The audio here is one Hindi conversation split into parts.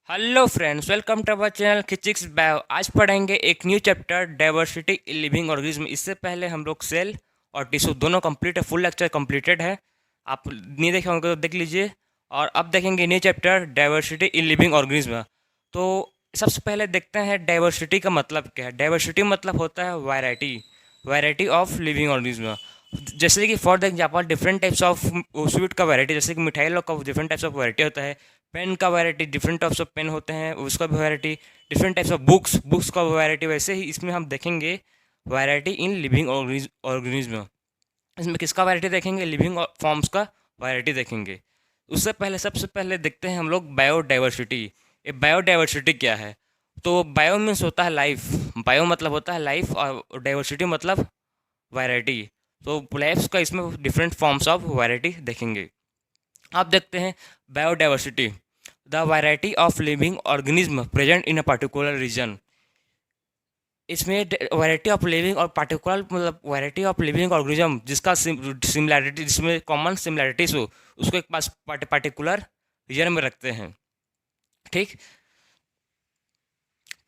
Hello friends, welcome to our channel physics bio. आज पढ़ेंगे एक new chapter diversity in living organism. इससे पहले हम लोग सेल और टिश्यू दोनों कंप्लीट है, फुल लेक्चर कंप्लीटेड है। आप नहीं देखे होंगे तो देख लीजिए। और अब देखेंगे new chapter diversity in living organism. तो सबसे पहले देखते हैं डाइवर्सिटी का मतलब क्या है। डाइवर्सिटी मतलब होता है variety, variety of living organism. जैसे कि for the example different types of sweet का वैरायटी, जैसे कि मिठाई लोग का डिफरेंट टाइप्स ऑफ वैरायटी होता है। पेन का variety, different types of pen होते हैं, उसका भी variety. Different types of books का वैरायटी। वैसे ही इसमें हम देखेंगे वैरायटी इन लिविंग ऑर्गेनिज्म। इसमें किसका वैरायटी देखेंगे? लिविंग फॉर्म्स का वैरायटी देखेंगे। उससे पहले सबसे पहले देखते हैं हम लोग बायोडाइवर्सिटी। ये बायोडाइवर्सिटी क्या है? तो बायो मीन्स होता है लाइफ, बायो मतलब होता है लाइफ, और डाइवर्सिटी मतलब वैरायटी। तो लाइफ्स का इसमें डिफरेंट फॉर्म्स ऑफ वैरायटी देखेंगे। आप देखते हैं biodiversity, the variety of living organism present in a particular region. इसमें वैरायटी ऑफ लिविंग और पार्टिकुलर मतलब वैरायटी ऑफ लिविंग ऑर्गेनिज्म जिसका सिमिलैरिटी, जिसमें कॉमन सिमिलैरिटीज हो, उसको एक पास पार्टिकुलर रीजन में रखते हैं। ठीक।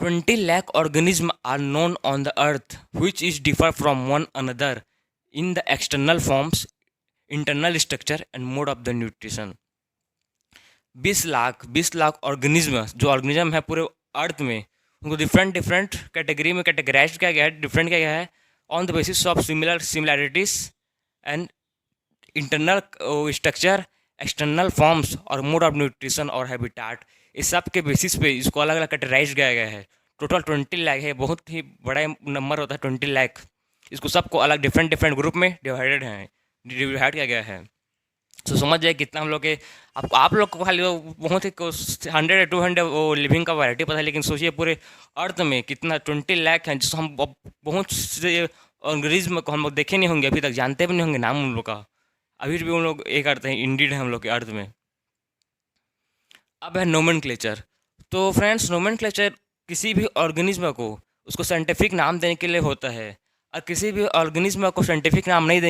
20 lakh organisms are known on the earth which is differ from one another in the external forms, internal structure and mode of the nutrition। 20 lakh organism, जो ऑर्गेनिज्म है पूरे अर्थ में, उनको डिफरेंट डिफरेंट कैटेगरी में कैटेगराइज किया गया है, डिफरेंट किया गया है on the basis of similarities and internal structure, external forms और मोड ऑफ न्यूट्रिशन और हैबिटाट। इस सब के बेसिस पे इसको अलग अलग कैटेगराइज किया गया है। टोटल 20 लाख है, बहुत ही बड़ा नंबर होता है 20 लाख। इसको सबको अलग डिफरेंट डिफरेंट ग्रुप में डिवाइड किया गया है। तो समझ जाए कितना हम लोग के, आपको आप लोग को खाली वो बहुत ही 100 या 200 वो लिविंग का वैरायटी पता है, लेकिन सोचिए पूरे अर्थ में कितना 20 लाख हैं, जिसको हम बहुत से ऑर्गेनिज्म को हम लोग देखे नहीं होंगे, अभी तक जानते भी नहीं होंगे नाम उन लोग का। अभी भी उन लोग एक अर्थ है, इंडीड है हम लोग के अर्थ में। अब है नोमेनक्लेचर। तो फ्रेंड्स, नोमेनक्लेचर किसी भी ऑर्गेनिज्म को उसको साइंटिफिक नाम देने के लिए होता है। और किसी भी ऑर्गेनिज्म को साइंटिफिक नाम नहीं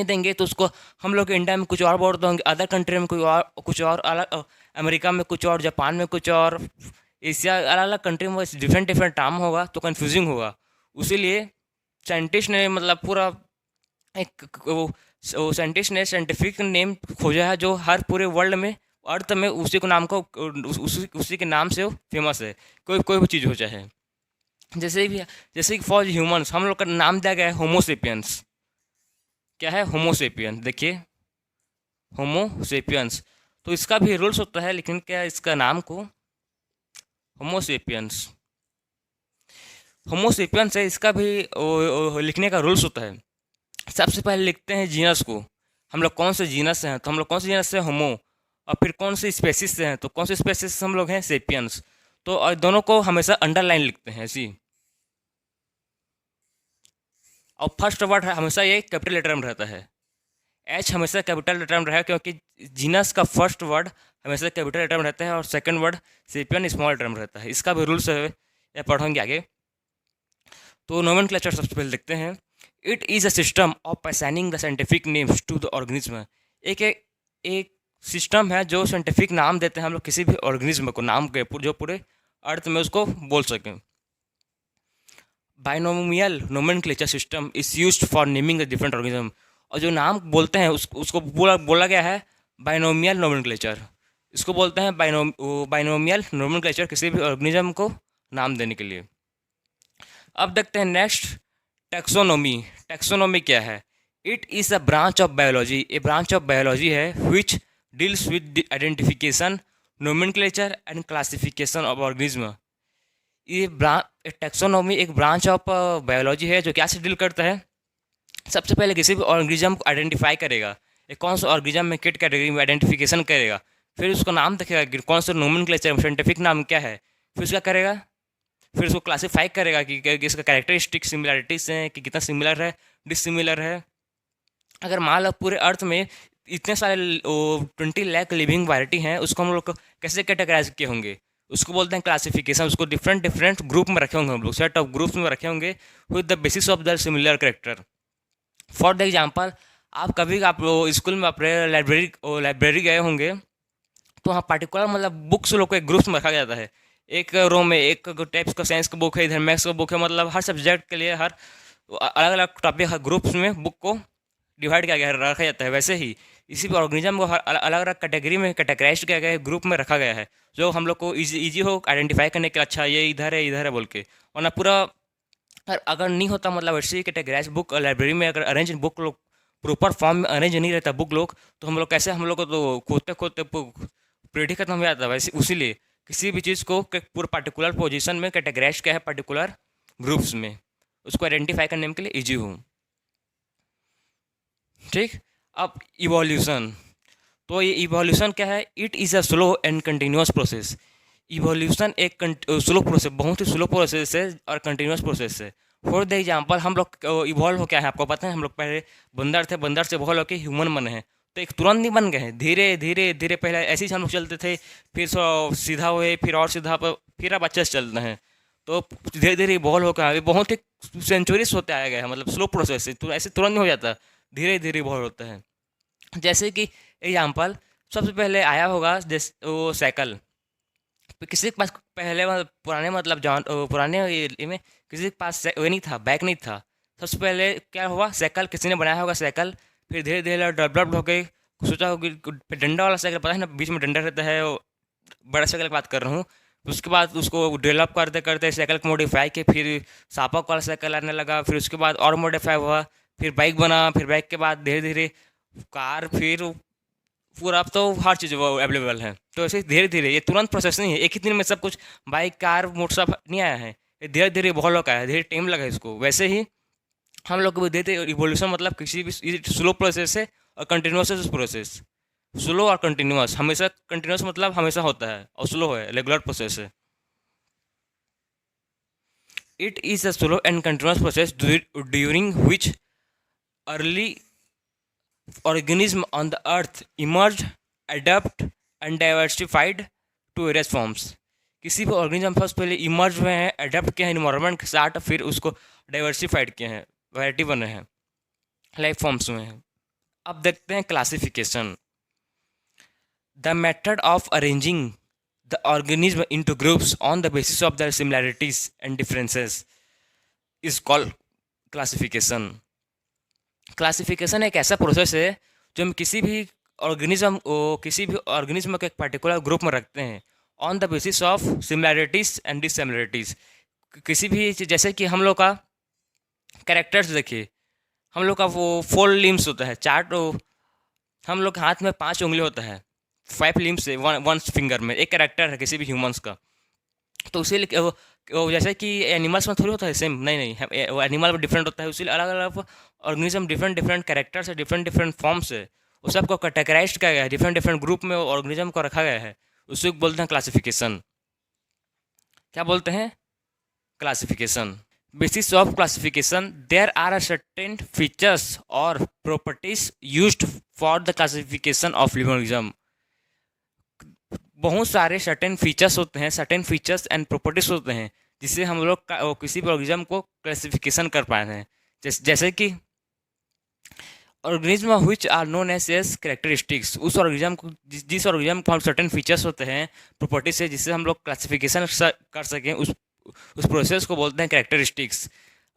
देंगे तो उसको हम लोग इंडिया में कुछ और बोलते होंगे, अदर कंट्री में कुछ और अलग, अमेरिका में कुछ और, जापान में कुछ और, एशिया अलग अलग कंट्री में डिफरेंट डिफरेंट नाम होगा तो कंफ्यूजिंग होगा। उसीलिए साइंटिस्ट ने मतलब पूरा एक वो साइंटिस्ट ने साइंटिफिक नेम खोजा है जो हर पूरे वर्ल्ड में, अर्थ में उसी को नाम को उसी के नाम से वो फेमस है। कोई कोई भी चीज़ हो चाहे, जैसे कि फॉर ह्यूमंस हम लोग का नाम दिया गया है होमोसेपियंस। क्या है? होमोसेपियन। देखिए, होमोसेपियंस। तो इसका भी रूल्स होता है, लेकिन क्या इसका नाम को होमोसेपियंस, होमोसेपियंस है, इसका भी लिखने का रूल्स होता है। सबसे पहले लिखते हैं जीनस को, हम लोग कौन से जीनस से हैं, तो हम लोग कौन से जीनस से होमो, और फिर कौन से स्पेसिस से हैं, तो कौन से स्पेसिस से हम लोग हैं, सेपियंस। तो और दोनों को हमेशा अंडरलाइन लिखते हैं ऐसी। और फर्स्ट वर्ड हमेशा ये कैपिटल लेटर में रहता है, एच हमेशा कैपिटल लेटर में रहेगा, क्योंकि जीनस का फर्स्ट वर्ड हमेशा कैपिटल लेटर में रहता है और second word sapien small letter में रहता है। इसका भी रूल्स है, या पढ़ेंगे आगे। तो नोमेनक्लेचर सबसे पहले देखते हैं। It is a system of assigning the scientific names to the organism. एक एक एक सिस्टम है जो साइंटिफिक नाम देते हैं हम लोग किसी भी ऑर्गेनिज्म को, नाम के जो पूरे अर्थ में उसको बोल सकें। Binomial nomenclature system is used for naming the different organism. और जो नाम बोलते हैं उसको बोला गया है बाइनोमियल नोमेनक्लेचर। इसको बोलते हैं बाइनोमियल नोमेनक्लेचर किसी भी ऑर्गेनिज्म को नाम देने के लिए। अब देखते हैं नेक्स्ट, टैक्सोनॉमी। टैक्सोनॉमी क्या है? It is a branch of biology, a branch of biology है which deals with identification, nomenclature and classification of organism. ये टैक्सोनॉमी एक ब्रांच ऑफ बायोलॉजी है जो क्या से डील करता है। सबसे पहले किसी भी ऑर्गेनिज्म को आइडेंटिफाई करेगा, ये कौन सा ऑर्गेनिज्म में किट कैटेगरी में आइडेंटिफिकेशन करेगा, फिर उसको नाम देखेगा कि कौन सा नोमेनक्लेचर साइंटिफिक नाम क्या है, फिर उसका करेगा, फिर उसको क्लासीफाई करेगा कि इसका कैरेक्टरिस्टिक सिमिलैरिटीज हैं कि कितना सिमिलर है, डिसिमिलर है। अगर मान लो पूरे अर्थ में इतने सारे 20 लाख लिविंग वैरायटी हैं, उसको हम लोग कैसे कैटेगराइज किए होंगे, उसको बोलते हैं क्लासिफिकेशन। उसको डिफरेंट डिफरेंट ग्रुप में रखे होंगे हम लोग, सेट ऑफ ग्रुप्स में रखे होंगे with the basis of the similar character. For the example, आप कभी आप स्कूल में अपने लाइब्रेरी गए होंगे, तो वहाँ पार्टिकुलर मतलब बुक्स लोग को एक ग्रुप्स में रखा जाता है। एक रो में एक टाइप्स का साइंस का बुक है, इधर मैथ्स का बुक है, मतलब हर सब्जेक्ट के लिए हर अलग अलग टॉपिक हर ग्रुप्स में बुक को डिवाइड किया गया है, रखा जाता है। वैसे ही इसी भी ऑर्गेनिज्म को हर अलग अलग कैटेगरी में कैटेगराइज किया गया है, ग्रुप में रखा गया है, जो हम लोग को इजी हो आइडेंटिफाई करने के। अच्छा ये इधर है बोल के, वरना पूरा अगर नहीं होता मतलब ऐसे कैटेगराइज बुक लाइब्रेरी में अगर अरेंज बुक लोग प्रॉपर फॉर्म में अरेंज नहीं रहता बुक लोग, तो हम लोग कैसे, हम लोग को तो खोदते खोदते पीढ़ी खत्म हो जाता है। वैसे उसीलिए किसी भी चीज़ को पूरे पर्टिकुलर पोजीशन में कैटेगराइज किया है पर्टिकुलर ग्रुप्स में, उसको आइडेंटिफाई करने के लिए इजी हो। ठीक। अब इवोल्यूशन, तो ये इवोल्यूशन क्या है? It is a slow and continuous process. Evolution एक स्लो प्रोसेस, बहुत ही स्लो प्रोसेस है और कंटिन्यूस प्रोसेस है। फॉर द एग्जाम्पल, हम लोग इवॉल्व हो क्या है आपको पता है? हम लोग पहले बंदर थे, बंदर से इवॉल्व होकर ह्यूमन बने हैं, तो एक तुरंत नहीं बन गए हैं, धीरे धीरे धीरे पहले ऐसे ही हम लोग चलते थे, फिर सीधा हुए, फिर और सीधा पर, फिर अब अच्छे से चलते हैं। तो धीरे धीरे इवॉल्व होकर आगे बहुत ही सेंचुरीज होते आया गया है, मतलब स्लो प्रोसेस है, तो ऐसे तुरंत नहीं हो जाता, धीरे धीरे इवॉल्व होता है। जैसे कि एग्जाम्पल सबसे पहले आया होगा जैसे वो साइकिल, किसी के पास पहले पुराने मतलब पुराने ये में किसी के पास वो नहीं था, बाइक नहीं था। सबसे पहले क्या हुआ, साइकिल किसी ने बनाया होगा साइकिल, फिर धीरे धीरे डेवलप्ड हो गई। सोचा होगी फिर डंडा वाला साइकिल, पता है ना बीच में डंडा रहता है, वो बड़ा साइकिल की बात कर रहा हूँ। उसके बाद उसको डेवलप करते करते साइकिल को मॉडिफाई किए, फिर सापक वाला साइकिल आने लगा, फिर उसके बाद और मॉडिफाई हुआ, फिर बाइक बना, फिर बाइक के बाद धीरे धीरे कार, फिर पूरा अब तो हर चीज़ वो अवेलेबल है। तो ऐसे धीरे धीरे, ये तुरंत प्रोसेस नहीं है, एक ही दिन में सब कुछ बाइक कार मोटर सब नहीं आया है, ये धीरे धीरे बहुत लोग आया है, धीरे टाइम लगा है इसको। वैसे ही हम लोग को भी देते रिवोल्यूशन मतलब किसी भी स्लो प्रोसेस है और कंटिन्यूस प्रोसेस। स्लो और कंटिन्यूस, हमेशा कंटिन्यूस मतलब हमेशा होता है, और स्लो है रेगुलर प्रोसेस है। It is a slow and continuous process during which early organism on the earth emerged, adapt and diversified to various forms। किसी भी ऑर्गेनिज्म फर्स्ट पहले इमर्ज हुए हैं, अडेप्ट किए हैं इन्वायरमेंट के साथ, फिर उसको डाइवर्सिफाइड किए हैं, वैरायटी बने हैं, लाइफ फॉर्म्स हुए हैं। अब देखते हैं classification. The method of arranging the organism into groups on the basis of their similarities and differences is called classification. Classification एक ऐसा प्रोसेस है जो हम किसी भी ऑर्गेनिज्म को एक पर्टिकुलर ग्रुप में रखते हैं on the basis of similarities and dissimilarities. किसी भी जैसे कि हम लोग का कैरेक्टर्स देखिए, हम लोग का वो 4 लिम्स होता है, 4 हम लोग के हाथ में 5 उंगली होता है, 5 लिम्स है, वन फिंगर में एक कैरेक्टर है किसी भी ह्यूमंस का। तो इसीलिए वो जैसे कि एनिमल्स में थोड़ी होता है सेम, नहीं नहीं, वो एनिमल में डिफरेंट होता है, इसीलिए अलग अलग ऑर्गेनिज्म डिफरेंट डिफरेंट कैरेक्टर्स है, डिफरेंट डिफरेंट फॉर्म्स है, उस सबको कैटेगराइज किया गया है, डिफरेंट डिफरेंट ग्रुप में ऑर्गेनिज्म को रखा गया है, उसे बोलते हैं क्लासिफिकेशन। क्या बोलते हैं? Classification. Basis of classification, there are a certain features और properties used for the classification of living organism. बहुत सारे सर्टेन फीचर्स होते हैं, सर्टेन फीचर्स एंड प्रॉपर्टीज होते हैं जिससे हम लोग किसी भी ऑर्गेनिज्म को क्लासिफिकेशन कर पाए हैं। जैसे कि organism which are known as characteristics, उस ऑर्गेनिज्म को जिस ऑर्गेनिज्म को हम सर्टेन फीचर्स होते हैं, प्रॉपर्टीज से, जिससे हम लोग क्लासिफिकेशन कर सकें, उस प्रोसेस को बोलते हैं कैरेक्टरिस्टिक्स।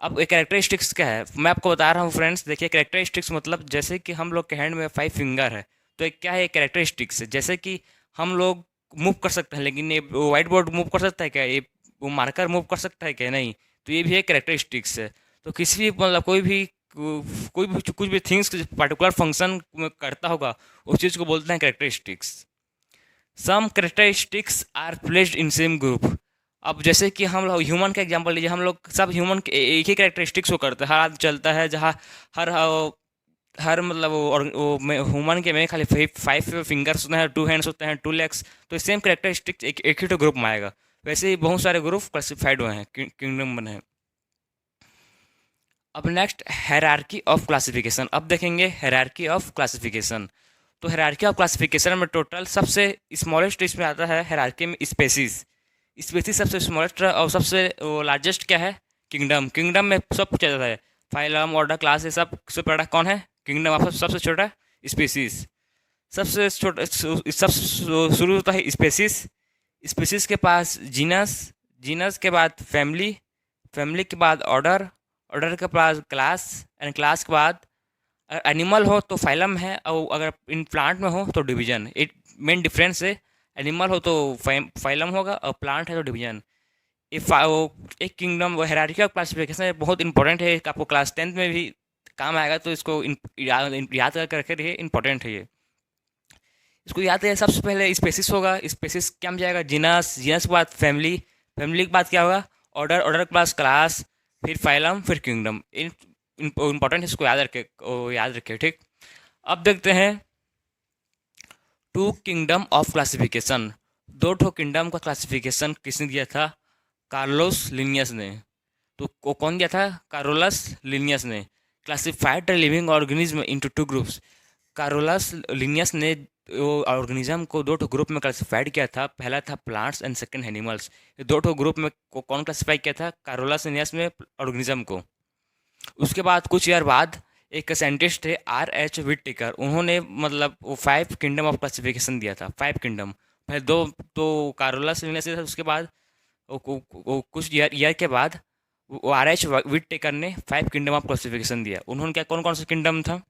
अब एक कैरेक्टरिस्टिक्स क्या है मैं आपको बता रहा हूँ फ्रेंड्स। देखिए कैरेक्टरिस्टिक्स मतलब जैसे कि हम लोग के हैंड में 5 फिंगर है, तो एक क्या है कैरेक्टरिस्टिक्स, जैसे कि हम लोग मूव कर सकते हैं, लेकिन ये व्हाइट बोर्ड मूव कर सकता है क्या? ये वो मार्कर मूव कर सकता है क्या? नहीं। तो ये भी एक कैरेक्टरिस्टिक्स है। तो किसी भी मतलब कोई भी कुछ भी थिंग्स पर्टिकुलर फंक्शन करता होगा, उस चीज़ को बोलते हैं characteristics. Some characteristics are placed in same group. अब जैसे कि हम लोग ह्यूमन का एग्जांपल लीजिए, हम लोग सब ह्यूमन के एक ही कैरेक्टरिस्टिक्स को करते हैं, हर आदमी चलता है, जहाँ हर हर मतलब वो ह्यूमन के में खाली 5 फिंगर्स होते हैं, 2 हैंड्स होते हैं, 2 लेग्स, तो सेम कैरेक्टरिस्टिक्स एक ही तो ग्रुप में आएगा। वैसे ही बहुत सारे ग्रुप क्लासिफाइड हुए हैं, किंगडम बने हैं। अब नेक्स्ट हायरार्की ऑफ क्लासिफिकेशन। अब देखेंगे हायरार्की ऑफ क्लासिफिकेशन। तो हायरार्की ऑफ क्लासिफिकेशन में टोटल सबसे स्मॉलेस्ट इसमें आता है हायरार्की में स्पेसीज। स्पेसीज सबसे स्मॉलेस्ट और सबसे लार्जेस्ट क्या है? किंगडम। किंगडम में सब कुछ आता है, फाइलम, ऑर्डर, क्लास, ये सब सबसे बड़ा कौन है? किंगडम। आप सबसे छोटा स्पीसीज। सबसे छोटा सबसे शुरू होता है स्पेसिस, स्पेसिस के पास जीनस, जीनस के बाद फैमिली, फैमिली के बाद ऑर्डर, ऑर्डर के बाद क्लास, एंड क्लास के बाद एनिमल हो तो फाइलम है, और अगर इन प्लांट में हो तो डिवीजन। एक मेन डिफरेंस है, एनिमल हो तो फाइलम होगा और प्लांट है तो डिवीजन। एक किंगडम वो हायरार्की ऑफ क्लासिफिकेशन बहुत इंपॉर्टेंट है, आपको क्लास 10th में भी काम आएगा, तो इसको याद कर करके रहिए, इंपॉर्टेंट है ये। इसको याद है, सबसे पहले स्पेसिस होगा, स्पेसिस क्या में जाएगा, जीनस, जीनस के बाद फैमिली, फैमिली के बाद क्या होगा, ऑर्डर, ऑर्डर के बाद क्लास, फिर फाइलम, फिर किंगडम। इंपॉर्टेंट है, इसको याद रखे, ठीक। अब देखते हैं टू किंगडम ऑफ क्लासिफिकेशन। दो ठो किंगडम का क्लासिफिकेशन किसने दिया था, कार्लोस लिनियस ने। तो कौन दिया था, कार्लोस लिनियस ने। Classified the living organism into two groups. Carlos Linnaeus ने ऑर्गेनिज्म को दो ठो ग्रुप में क्लासिफाइड किया था, पहला था प्लांट्स एंड सेकंड एनिमल्स। ये दो ठो ग्रुप में कौन क्लासिफाई किया था, कार्लोस लिनियस ने ऑर्गेनिज्म को। उसके बाद कुछ ईयर बाद एक साइंटिस्ट थे R.H. विटेकर, उन्होंने मतलब वो 5 किंगडम ऑफ क्लासिफिकेशन दिया था, 5 किंगडम। पहले दो तो कार्लोस लिनियस से, उसके बाद कुछ ईयर के बाद वो R.H. विटेकर ने 5 किंगडम ऑफ क्लासिफिकेशन दिया। उन्होंने क्या, कौन कौन सा किंगडम था,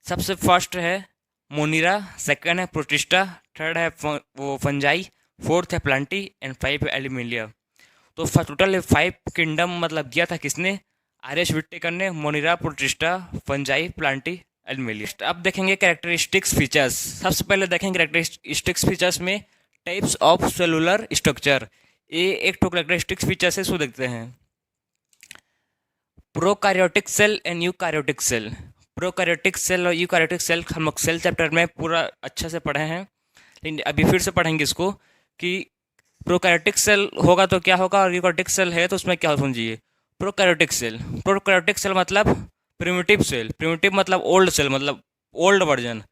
सबसे फर्स्ट है मोनिरा, सेकंड है प्रोटिस्टा, थर्ड है वो फंजाई, फोर्थ है प्लांटी, एंड 5 है एलिमिलिया। तो टोटल 5 किंगडम मतलब दिया था किसने, R.H. विटेकर ने, Monera, Protista, Fungi, Plantae, Animalia. अब देखेंगे कैरेक्टरिस्टिक्स फीचर्स। सबसे पहले देखेंगे कैरेक्टरिस्टिक्स फीचर्स में टाइप्स ऑफ सेलुलर स्ट्रक्चर। ये एक तो कैरेक्टरिस्टिक्स फीचर्स है, इसको देखते हैं। Prokaryotic cell and eukaryotic cell. Prokaryotic cell और यूकैरियोटिक सेल हम लोग सेल चैप्टर में पूरा अच्छे से पढ़े हैं, लेकिन अभी फिर से पढ़ेंगे इसको कि प्रोकैरियोटिक सेल होगा तो क्या होगा, और यूकैरियोटिक सेल है तो उसमें क्या समझिए। प्रोकैरियोटिक सेल, प्रोकैरियोटिक सेल मतलब प्रिमिटिव सेल, प्रिमिटिव मतलब ओल्ड सेल, मतलब ओल्ड वर्जन।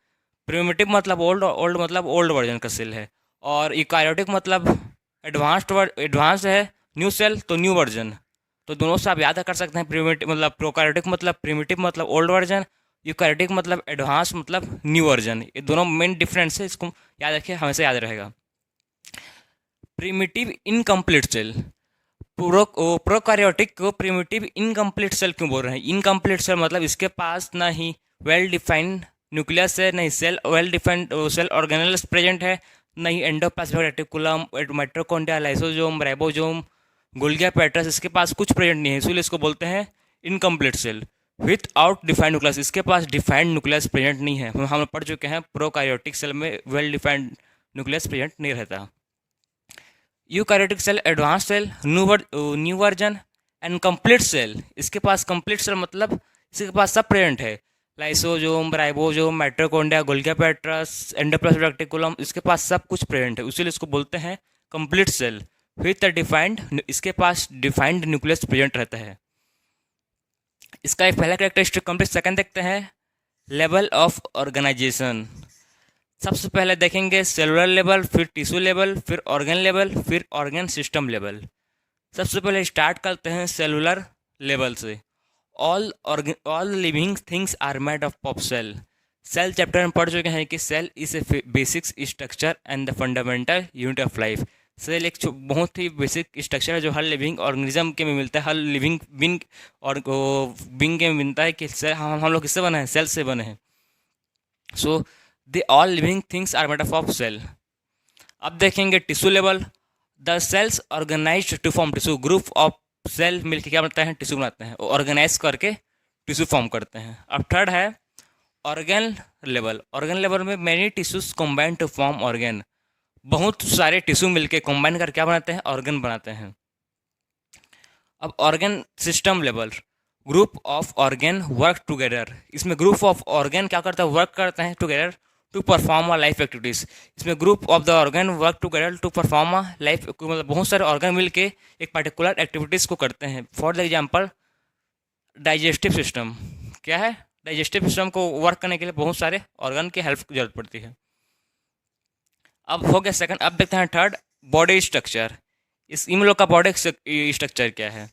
प्रिमिटिव मतलब ओल्ड, ओल्ड मतलब ओल्ड वर्जन का सेल है। और यूकैरियोटिक मतलब एडवांस्ड है, न्यू सेल तो न्यू वर्जन। तो दोनों से आप याद कर सकते हैं, प्रिमिटिव मतलब प्रोकैरियोटिक मतलब प्रिमिटिव मतलब ओल्ड वर्जन, यूकैरियोटिक मतलब एडवांस मतलब न्यू वर्जन। ये दोनों मेन डिफरेंस है, इसको याद रखिए, हमेशा याद रहेगा। प्रिमिटिव इनकम्प्लीट सेल, प्रोकैरियोटिक को प्रिमिटिव इनकम्प्लीट सेल क्यों बोल रहे हैं, इनकम्प्लीट सेल मतलब इसके पास ना ही वेल डिफाइंड न्यूक्लियस है, नहीं cell well defined cell organelles present है, नहीं endoplasmic reticulum, mitochondria, lysosome, ribosome, Golgi apparatus, इसके पास कुछ प्रेजेंट नहीं है, इसलिए इसको बोलते हैं incomplete cell. Without defined nucleus, इसके पास डिफाइंड न्यूक्लियस प्रेजेंट नहीं है। हम पढ़ चुके हैं प्रोकैरियोटिक सेल में वेल डिफाइंड न्यूक्लियस प्रेजेंट नहीं रहता। Eukaryotic cell advance cell, new version, and complete cell, इसके पास कंप्लीट सेल मतलब इसके पास सब प्रेजेंट है, lysosome, ribosome, mitochondria, Golgi apparatus, endoplasmic reticulum, इसके पास सब कुछ प्रेजेंट है, इसीलिए इसको बोलते हैं कंप्लीट सेल। विथ डिफाइंड, इसके पास डिफाइंड न्यूक्लियस प्रेजेंट रहता है। इसका एक पहला कैरेक्टरिस्टिक कंप्लीट। सेकंड देखते हैं लेवल ऑफ ऑर्गेनाइजेशन। सबसे पहले देखेंगे सेलुलर लेवल, फिर टिश्यू लेवल, फिर ऑर्गन लेवल, फिर ऑर्गन सिस्टम लेवल। सबसे पहले स्टार्ट करते हैं सेलुलर लेवल से। All living things are made of cell. Cell chapter में पढ़ चुके हैं कि cell is a basic structure and the fundamental unit of life. Cell एक बहुत ही बेसिक स्ट्रक्चर है जो हर लिविंग ऑर्गेनिज्म के में मिलता है, हर लिविंग बिंग और बिंग के में मिलता है कि सेल हम लोग किससे बने हैं, सेल से बने हैं। So they all living things are made of cell. अब देखेंगे tissue level. The cells organized to form tissue. Group of cell मिलकर क्या बनता है, टिश्यू बनाते हैं, ऑर्गेनाइज करके टिश्यू फॉर्म करते हैं। अब थर्ड है ऑर्गन लेवल। ऑर्गन लेवल में many tissues combine to form organ. बहुत सारे टिश्यू मिलके कॉम्बाइन कर क्या बनाते हैं, ऑर्गन बनाते हैं। अब organ system level, group of organ work together. इसमें ग्रुप ऑफ ऑर्गन क्या करता है, वर्क करते हैं together to perform a life activities. इसमें group of the organ work together to perform a life, मतलब बहुत सारे ऑर्गन मिलके एक पर्टिकुलर एक्टिविटीज़ को करते हैं। For the example digestive system क्या है, डाइजेस्टिव सिस्टम को वर्क करने के लिए बहुत सारे ऑर्गन की हेल्प की जरूरत पड़ती है। अब हो गया सेकंड। अब देखते हैं थर्ड, बॉडी स्ट्रक्चर। इन लोग का बॉडी स्ट्रक्चर क्या है,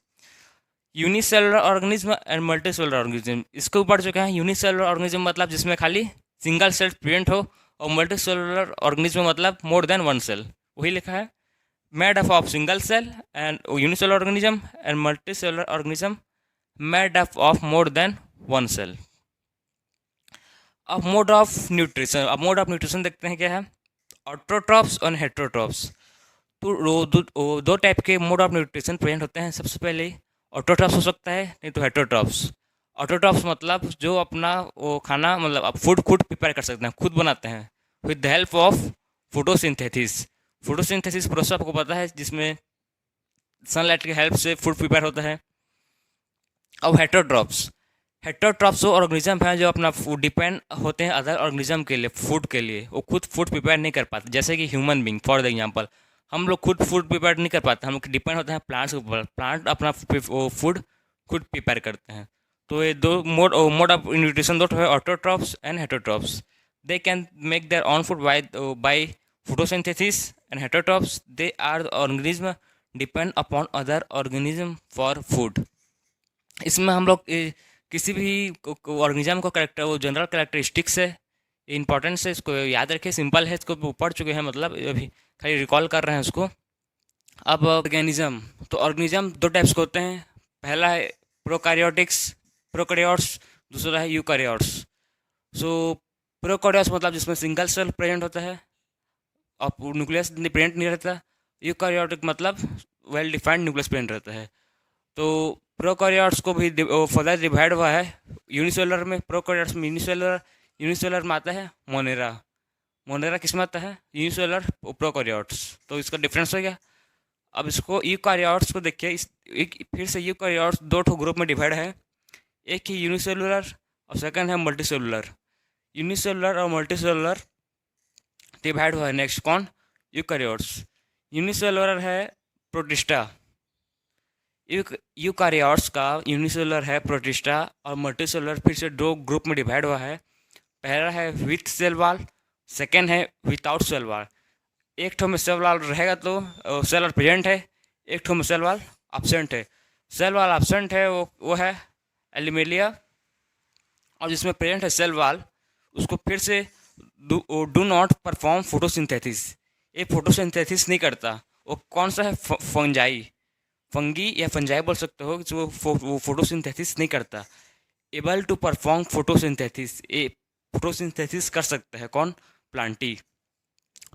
unicellular organism and multicellular organism. इसके ऊपर जो क्या है, यूनिसेलुलर ऑर्गेनिज्म मतलब जिसमें खाली सिंगल सेल प्रेजेंट हो, और मल्टी सेलुलर ऑर्गेनिज्म मतलब मोर देन वन सेल, वही लिखा है। Made up of single cell and unicellular organism and multi cellular organism made up of more than one cell. अब मोड ऑफ न्यूट्रिशन देखते हैं क्या है। ऑटोट्रॉप्स और हेटेरोट्रॉप्स। तो दो टाइप के मोड ऑफ न्यूट्रिशन प्रेजेंट होते हैं। सबसे पहले ऑटोट्रॉप्स हो सकता है, नहीं तो हेटेरोट्रॉप्स। ऑटोट्रॉप्स मतलब जो अपना वो खाना मतलब आप फूड खुद प्रिपेयर कर सकते हैं, खुद बनाते हैं with the help of photosynthesis. Photosynthesis process आपको पता है, जिसमें सनलाइट की हेल्प से फूड प्रिपेयर होता है। अब हेटेरोट्रॉप्स वो ऑर्गेनिज्म हैं जो अपना फूड डिपेंड होते हैं अदर ऑर्गेनिज्म के लिए, फूड के लिए। वो खुद फूड प्रिपेयर नहीं कर पाते, जैसे कि human being for the example. हम लोग खुद फूड प्रिपेयर नहीं कर पाते, हम लोग डिपेंड होते हैं प्लांट्स के ऊपर। प्लांट अपना फूड खुद प्रिपेयर करते हैं। तो ये दो मोड ऑफ न्यूट्रिशन दो है, autotrophs and heterotrophs. They can make their own food by photosynthesis, and heterotrophs they are the organism depend upon other organism for food। इसमें हम लोग किसी भी ऑर्गेनिज्म का कैरेक्टर, वो जनरल कैरेक्टरिस्टिक्स है, इंपॉर्टेंस है, इसको याद रखें। सिंपल है, इसको पढ़ चुके हैं, मतलब अभी खाली रिकॉल कर रहे हैं उसको। अब ऑर्गेनिज्म, तो ऑर्गेनिज्म दो टाइप्स के होते हैं। पहला है प्रोकैरियोट्स, दूसरा है यूकैरियोट्स। सो प्रोकैरियोट्स मतलब जिसमें सिंगल सेल प्रेजेंट होता है और न्यूक्लियस प्रेजेंट नहीं रहता। यूकैरियोटिक मतलब वेल डिफाइंड न्यूक्लियस प्रेजेंट रहता है। तो प्रोकैरियोट्स को भी फर्दर डिवाइड हुआ है यूनिसेलुलर में। प्रोकैरियोट्स में यूनिसेलुलर में आता है मोनेरा किस में आता है, यूनिसेलुलर प्रोकैरियोट्स। तो इसका डिफरेंस हो गया। अब इसको यूकैरियोट्स को देखिए, फिर से यूकैरियोट्स दो ठो ग्रुप में डिवाइड है। एक ही यूनिसेलुलर और सेकंड है मल्टीसेलुलर। यूनिसेलुलर और मल्टीसेलुलर डिवाइड हुआ है। नेक्स्ट कौन, यूकैरियोट्स। यूनिसेलुलर है प्रोटिस्टा। यूकैरियोट्स का यूनिसेलुलर है प्रोटिस्टा और मल्टीसेलुलर फिर से दो ग्रुप में डिवाइड हुआ है। पहला है विथ सेल वॉल, सेकेंड है विदाउट सेल वॉल। एक ठो में सेल वॉल रहेगा तो सेल वॉल प्रेजेंट है, एक ठो में सेल वॉल एब्सेंट है। सेल वॉल एब्सेंट है वो है एलिमेलिया, और जिसमें प्रेजेंट है सेल वॉल उसको फिर से डू नॉट परफॉर्म फोटोसिंथेसिस। ये फोटोसिंथेसिस नहीं करता। वो कौन सा है, फंगी या फंजाई बोल सकते हो, जो वो फोटोसिंथेसिस नहीं करता। एबल टू परफॉर्म फोटोसिंथेसिस, ये फोटोसिंथेसिस कर सकता है कौन, प्लांटी।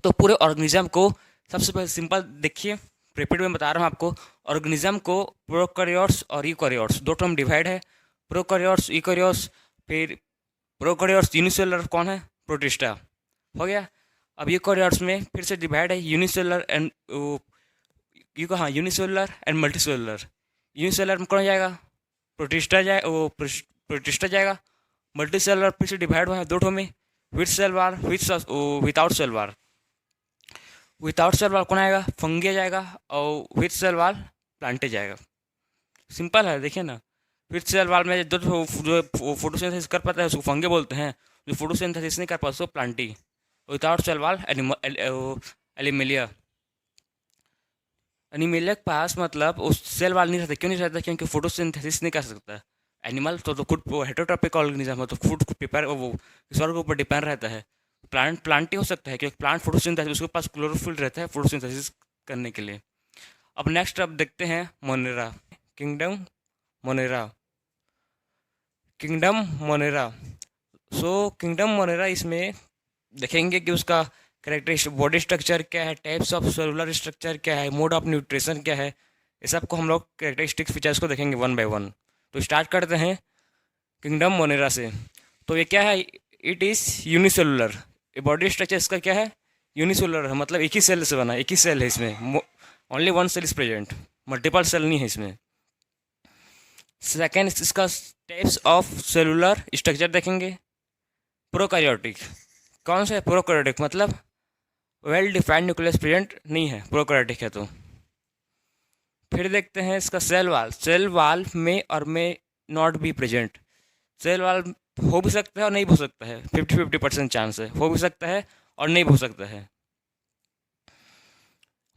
तो पूरे ऑर्गेनिज्म को सबसे पहले सिंपल देखिए, रिपीट में बता रहा हूँ आपको। ऑर्गेनिज्म को प्रोकैरियोट्स और यूकैरियोट्स दो टर्म डिवाइड है, प्रोकैरियोट्स यूकैरियोट्स। फिर प्रोकैरियोट्स यूनिसेलुलर कौन है, प्रोटिस्टा हो गया। अब यूकैरियोट्स में फिर से डिवाइड है unicellular and unicellular and multicellular. Unicellular में कौन जाएगा, प्रोटिस्टा जाएगा। मल्टीसेलुलर फिर से डिवाइड हुआ है दो ठो में, with cell wall without cell wall. Without cell wall कौन आएगा, फंगी जाएगा, और विथ सेल वॉल प्लांटे जाएगा। सिंपल है, देखिए ना। विथ सेल वॉल में जो फोटोसिंथेसिस कर पाता है उसको फंगी बोलते हैं, जो फोटोसिंथेसिस नहीं कर पाता उसको Plantae. Without cell wall Animalia. Animalia के पास मतलब उस सेल वॉल नहीं रहता। क्यों नहीं रहता, क्योंकि फोटोसिंथेसिस नहीं कर सकता। एनिमल तो खुद हेटेरोट्रॉपिक ऑर्गेनिज्म है, तो फूड प्रिपेयर वो ईश्वर के ऊपर डिपेंड रहता है। प्लांट ही हो सकता है, क्योंकि प्लांट फोटोसिंथेसिस उसके पास क्लोरोफिल रहता है फोटोसिंथेसिस करने के लिए। अब नेक्स्ट अब देखते हैं मोनेरा, किंगडम मोनेरा। सो किंगडम मोनेरा, इसमें देखेंगे कि उसका कैरेक्टरिस्टिक बॉडी स्ट्रक्चर क्या है, टाइप्स ऑफ सेलुलर स्ट्रक्चर क्या है, मोड ऑफ न्यूट्रिशन क्या है, ये सब को हम लोग कैरेक्टरिस्टिक फीचर्स को देखेंगे वन बाय वन। तो स्टार्ट करते हैं किंगडम मोनेरा से। तो ये क्या है, it is unicellular. Body structure इसका क्या है, यूनिसेलुलर है, मतलब एक ही सेल से बना, एक ही सेल है इसमें, only one cell is present, multiple cell नहीं है इसमें। सेकेंड, इसका टाइप्स ऑफ सेलुलर स्ट्रक्चर देखेंगे। प्रोकैरियोटिक, कौन सा है प्रोकैरियोटिक, मतलब वेल डिफाइंड न्यूक्लियस प्रेजेंट नहीं है, प्रोकैरियोटिक है। तो फिर देखते हैं इसका सेल वाल में और में not be present. Cell wall हो भी सकता है और नहीं हो सकता है, 50-50% चांस है, हो भी सकता है और नहीं हो सकता है।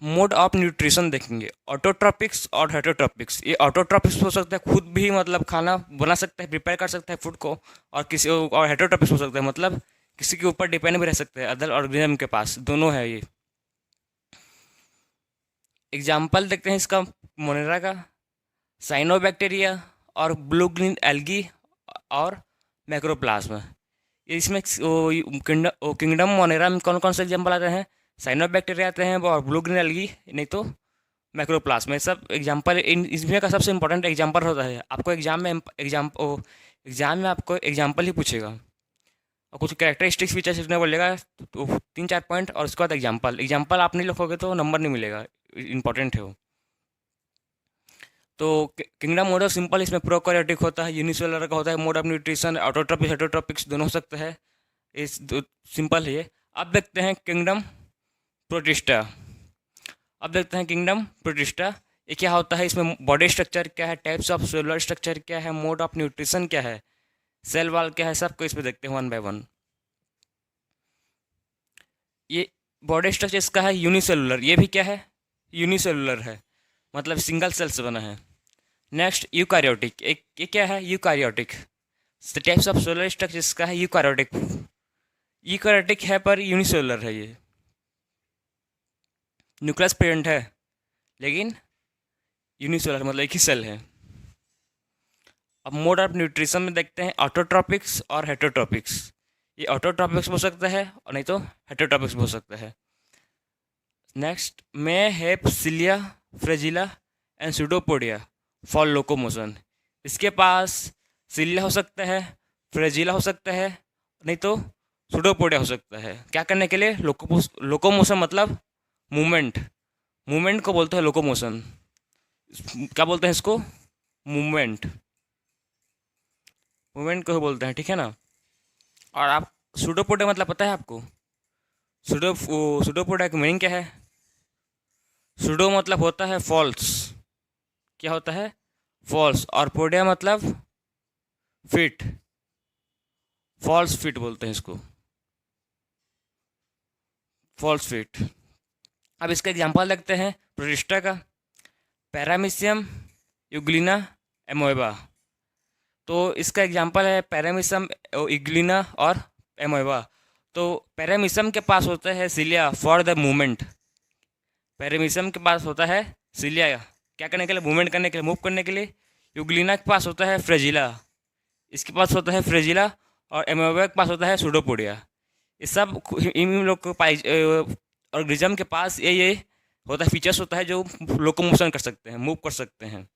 मोड ऑफ न्यूट्रिशन देखेंगे, ऑटोट्रॉपिक्स और हेटेरोट्रॉपिक्स। ये ऑटोट्रॉपिक्स हो सकता है खुद भी मतलब खाना बना सकता है, प्रिपेयर कर सकता है फूड को, और किसी और हेटेरोट्रॉपिक्स हो सकता है मतलब किसी के ऊपर डिपेंड भी रह सकते हैं, अदर ऑर्गेनिज्म के पास, दोनों है ये। एग्जाम्पल देखते हैं इसका, मोनेरा का, साइनोबैक्टीरिया और ब्लू ग्रीन एल्गी और मैक्रोप्लाज्म। इसमें किंगडम मोनेरा में कौन कौन से एग्जाम्पल आते हैं? साइनोबैक्टीरिया आते हैं और ब्लू ग्रीन एल्गी, नहीं तो मैक्रोप्लाज्म। सब एग्जाम्पल इन इसमें का सबसे इंपॉर्टेंट एग्जाम्पल होता है। आपको एग्जाम में आपको एग्जाम्पल ही पूछेगा और कुछ कैरेक्टरिस्टिक्स फीचर्स लिखने बोलेगा, तो 3-4 पॉइंट और उसके बाद एग्जाम्पल। एग्जाम्पल आप नहीं लिखोगे तो नंबर नहीं मिलेगा, इंपॉर्टेंट है वो। तो किंगडम मॉडल सिंपल, इसमें प्रोकैरियोटिक होता है, यूनिसेलुलर का होता है, मोड ऑफ न्यूट्रिशन, ऑटोट्रॉपिक हेटरोट्रॉपिक्स दोनों हो सकते हैं। इस सिंपल है ये। अब देखते हैं किंगडम प्रोटिस्टा। अब देखते हैं किंगडम प्रोटिस्टा, ये क्या होता है, इसमें बॉडी स्ट्रक्चर क्या है, टाइप्स ऑफ सेलुलर स्ट्रक्चर क्या है, मोड ऑफ न्यूट्रिशन क्या है, सेल वॉल क्या है, सबको इसमें देखते हैं वन बाय वन। ये बॉडी स्ट्रक्चर इसका है यूनिसेलुलर, ये भी क्या है, यूनिसेलुलर है, मतलब सिंगल सेल से बना है। नेक्स्ट यूकारियोटिक, एक ये क्या है, eukaryotic. Types of cellular structure इसका है यूकारियोटिक। यूकारियोटिक है पर यूनिसेलुलर है ये, न्यूक्लियस प्रेजेंट है लेकिन यूनिसेलुलर, मतलब एक ही सेल है। अब मोड ऑफ न्यूट्रिशन में देखते हैं ऑटोट्रॉपिक्स और हेटरोट्रॉपिक्स। ये ऑटोट्रॉपिक्स हो सकता है और नहीं तो हेटरोट्रॉपिक्स हो सकता है। नेक्स्ट में है cilia, flagella and pseudopodia for locomotion. इसके पास सिलिया हो सकता है, फ्रेजिला हो सकता है, नहीं तो सुडोपोडिया हो सकता है। क्या करने के लिए? लोकोमोशन मतलब मूवमेंट, मूवमेंट को बोलते हैं लोकोमोशन। क्या बोलते हैं इसको? मूवमेंट, मूवमेंट को ही बोलते हैं, ठीक है ना। और आप सुडोपोडिया मतलब पता है आपको? सुडोपोडिया की मीनिंग क्या है? सुडो मतलब होता है फॉल्स, क्या होता है? फॉल्स। और पोडिया मतलब फिट, फॉल्स फिट बोलते हैं इसको, फॉल्स फिट। अब इसका एग्जांपल देखते हैं प्रोटिस्टा का, पैरामीशियम, यूग्लिना, एमोएबा। तो इसका एग्जांपल है पैरामीशियम, यूग्लिना और एमोएबा। तो पैरामीशियम के पास होता है cilia for the movement, paramecium के पास होता है सिलिया क्या करने के लिए? मूवमेंट करने के लिए, मूव करने के लिए। यूग्लिना के पास होता है फ्रेजिला, इसके पास होता है फ्रेजिला। और एमोएबा के पास होता है सुडोपोडिया। ये सब इन लोग को ऑर्गेनिज्म के पास ये होता है, फीचर्स होता है जो लोकोमोशन कर सकते हैं, मूव कर सकते हैं।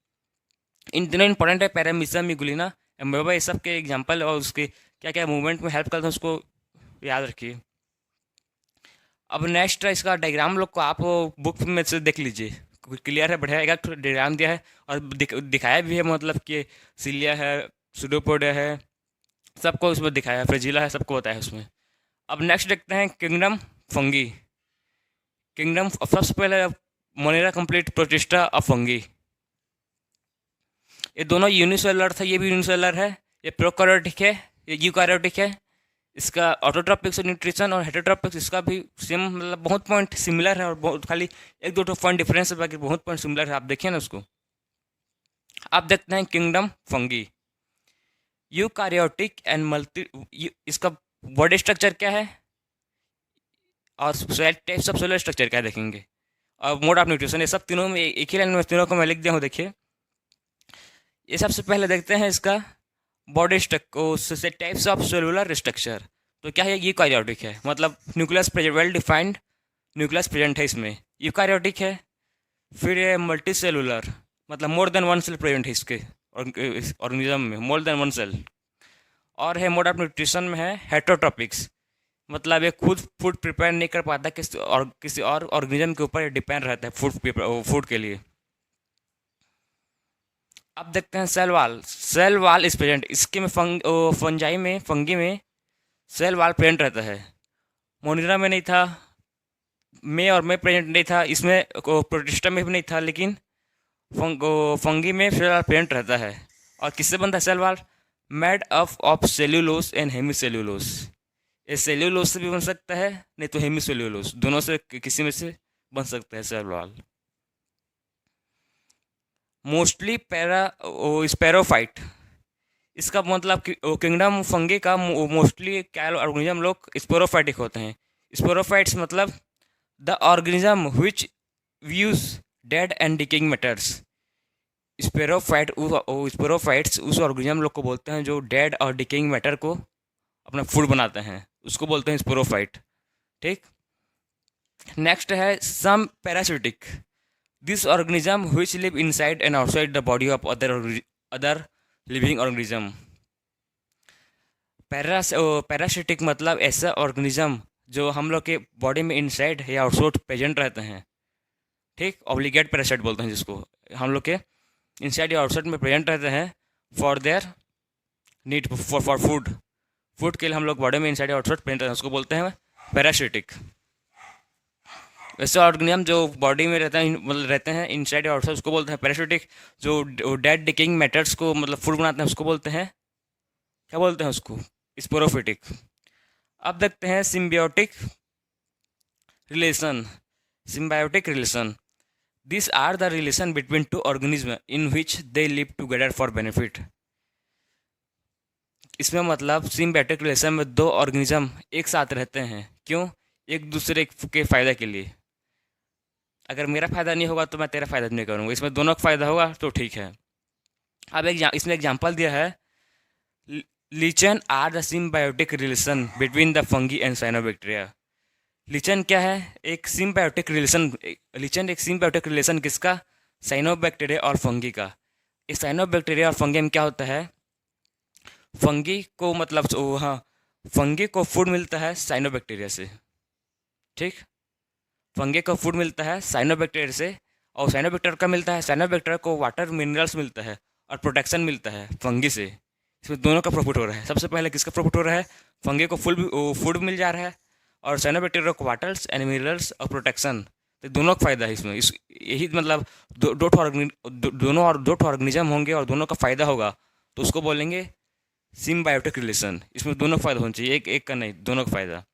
इन तीनों इंपॉर्टेंट है, पैरामीशियम, यूग्लिना, एमोएबा, ये सब के एग्जांपल और उसके क्या क्या मूवमेंट में हेल्प करते हैं उसको याद रखिए। अब नेक्स्ट इसका डायग्राम लोग को आप बुक में से देख लीजिए, क्लियर है, बढ़िया आएगा। थोड़ा डायग्राम दिया है और दिखाया भी है, मतलब कि सिलिया है, सुडोपोडिया है, सबको उसमें दिखाया है, फ्रेजिला है, सबको बताया है उसमें। अब नेक्स्ट देखते हैं किंगडम फंगी। किंगडम सबसे पहले मोनेरा कंप्लीट, प्रोटिस्टा और फंगी। ये दोनों यूनिसेलुलर था, ये भी यूनिसेलुलर है। ये प्रोकैरियोटिक है, ये यूकैरियोटिक है। इसका ऑटोट्रॉपिक्स न्यूट्रिशन और हेटरोट्रॉपिक्स इसका भी सेम, मतलब बहुत पॉइंट सिमिलर है और बहुत खाली एक दो पॉइंट डिफरेंस है, बाकी बहुत पॉइंट सिमिलर है। आप देखिए ना उसको। आप देखते हैं किंगडम फंगी, यूकैरियोटिक एंड इसका बॉडी स्ट्रक्चर क्या है और टाइप्स ऑफ सेलुलर स्ट्रक्चर क्या देखेंगे, और मोड ऑफ न्यूट्रिशन। ये सब तीनों में एक ही लाइन में तीनों को मैं लिख दिया हूँ, देखिए। ये सबसे पहले देखते हैं इसका body structure, types of cellular structure. तो क्या है? यूकैरियोटिक है, मतलब nucleus present, well defined nucleus present है इसमें। यूकैरियोटिक है। फिर ये मल्टी सेलुलर, मतलब more than one cell present है इसके ऑर्गेनिज्म में, मोर देन वन सेल। और है मोड ऑफ न्यूट्रिशन में है हेटरोट्रॉपिक्स, मतलब ये खुद फूड प्रिपेयर नहीं कर पाता, किसी और ऑर्गेनिज्म के ऊपर डिपेंड रहता है फूड के लिए। अब देखते हैं cell wall. Cell wall is present, इसके में फंगी में सेल वाल प्रेजेंट रहता है। मोनिरा में नहीं था, में प्रेजेंट नहीं था, इसमें प्रोटिस्टा में भी नहीं था, लेकिन फंगी में सेल वाल प्रेजेंट रहता है। और किससे बनता है cell wall? Made up of cellulose and hemicellulose. ये सेल्यूलोस से भी बन सकता है, नहीं तो हेमीसेल्यूलोस, दोनों से किसी में से बन सकता है सेल वाल। मोस्टली स्पैरोफाइट, इसका मतलब कि किंगडम फंगी का मोस्टली क्या ऑर्गेनिज्म लोग स्पोरोफाइटिक होते हैं। स्पोरोफाइट्स मतलब the organism which views dead and decaying matters. Sporophytes उस ऑर्गेनिज्म लोग को बोलते हैं जो डेड और डिकेइंग मैटर को अपना फूड बनाते हैं, उसको बोलते हैं स्पोरोफाइट। ठीक। नेक्स्ट है some parasitic, this organism which live inside and outside the body of other living organism। Parasitic मतलब ऐसा ऑर्गेनिज्म जो हम लोग के बॉडी में इनसाइड या आउटसाइड प्रेजेंट रहते हैं। ठीक। ऑब्लिगेट पैरासाइट बोलते हैं जिसको, हम लोग के इनसाइड या आउटसाइड में प्रेजेंट रहते हैं for their need for food. Food के लिए हम लोग बॉडी में इनसाइड या आउटसाइड प्रेजेंट रहते हैं, उसको बोलते हैं पैरासिटिक। वैसे ऑर्गेनिज्म जो बॉडी में रहता है मतलब रहते हैं इनसाइड या आउटसाइड, उसको बोलते हैं पैरासिटिक। जो डेड डिकेइंग मैटर्स को मतलब फूड बनाते हैं उसको बोलते हैं, क्या बोलते हैं उसको, स्पोरोफिटिक। अब देखते हैं symbiotic relation. Symbiotic relation, this are the relation between two organism in which they live together for benefit. इसमें मतलब सिम्बायोटिक रिलेशन में दो ऑर्गेनिज्म एक साथ रहते हैं, क्यों, एक दूसरे के फ़ायदा के लिए। अगर मेरा फ़ायदा नहीं होगा तो मैं तेरा फ़ायदा नहीं करूँगा, इसमें दोनों का फ़ायदा होगा तो ठीक है। अब इसमें एग्जांपल दिया है, lichen are the symbiotic relation between the fungi and cyanobacteria. Lichen क्या है, एक सिम्बायोटिक रिलेशन। लीचन एक सिम्बायोटिक रिलेशन किसका, साइनोबैक्टीरिया और फंगी का। इस साइनोबैक्टीरिया और फंगी में क्या होता है, फंगी को मतलब हाँ, फंगी को फूड मिलता है साइनोबैक्टीरिया से। ठीक। फंगी को फूड मिलता है साइनोबैक्टीरिया से, और साइनोबैक्टीरिया का मिलता है, साइनोबैक्टीरिया को वाटर मिनरल्स मिलता है और प्रोटेक्शन मिलता है फंगी से। इसमें दोनों का प्रॉफिट हो रहा है। सबसे पहले किसका प्रॉफिट हो रहा है, फंगी को फूड मिल जा रहा है, और साइनोबैक्टीरिया को वाटर्स एंड मिनरल्स और प्रोटेक्शन। तो दोनों का फ़ायदा है इसमें। यही मतलब दो ऑर्गेनिज्म होंगे और दोनों का फ़ायदा होगा तो उसको बोलेंगे सिम्बायोटिक रिलेशन। इसमें दोनों का फ़ायदा होना चाहिए, एक एक का नहीं, दोनों का फ़ायदा,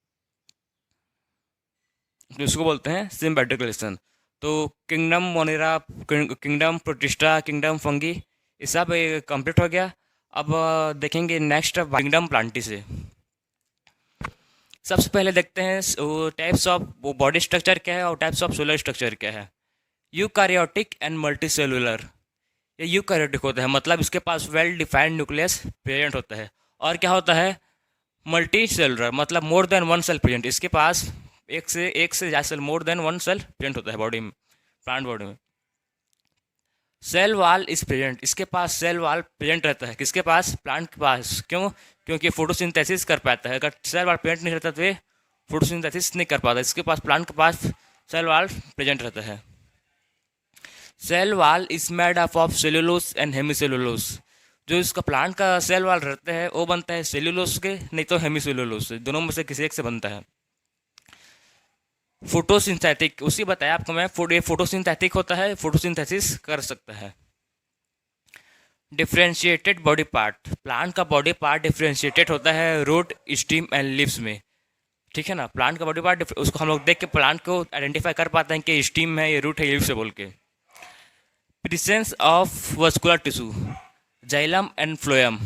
तो इसको बोलते हैं सिम्बायोटिक रिलेशन। तो kingdom Monera, kingdom protista, kingdom fungi, ये सब कंप्लीट हो गया। अब देखेंगे नेक्स्ट किंगडम प्लांटी से। सबसे पहले देखते हैं टाइप्स ऑफ बॉडी स्ट्रक्चर क्या है और टाइप्स ऑफ सेलुलर स्ट्रक्चर क्या है। Eukaryotic and multi cellular. ये यूकारियोटिक होता है मतलब इसके पास वेल डिफाइंड न्यूक्लियस प्रेजेंट होता है। और क्या होता है, मल्टी सेलुलर मतलब more than one cell present. इसके पास एक से ज़्यादा cell, more than one cell present होता है बॉडी में, प्लांट बॉडी में। सेल वाल इज प्रेजेंट, इसके पास सेल वाल प्रेजेंट रहता है, किसके पास, प्लांट के पास। क्यों, क्योंकि फोटोसिंथेसिस कर पाता है। अगर सेल वाल प्रेजेंट नहीं रहता तो ये फोटोसिंथेसिस नहीं कर पाता। इसके पास, प्लांट के पास सेल वाल प्रेजेंट रहता है। Cell wall is made up of cellulose and hemicellulose. जो इसका प्लांट का सेल वाल रहता है वो बनता है सेलुलोस के, नहीं तो हेमीसेलुलोस से, दोनों में से किसी एक से बनता है। फोटोसिंथेटिक, उसी बताया आपको मैं, ये फोटोसिंथेटिक होता है, फोटोसिंथेसिस कर सकता है। डिफ्रेंशिएटेड बॉडी पार्ट, प्लांट का बॉडी पार्ट डिफ्रेंशिएटेड होता है रूट, स्टीम एंड लीव्स में। ठीक है ना, प्लांट का बॉडी पार्ट उसको हम लोग देख के प्लांट को आइडेंटिफाई कर पाते हैं कि स्टीम है, ये रूट है, ये लीव्स है बोल के। Presence of vascular tissue, xylem and phloem.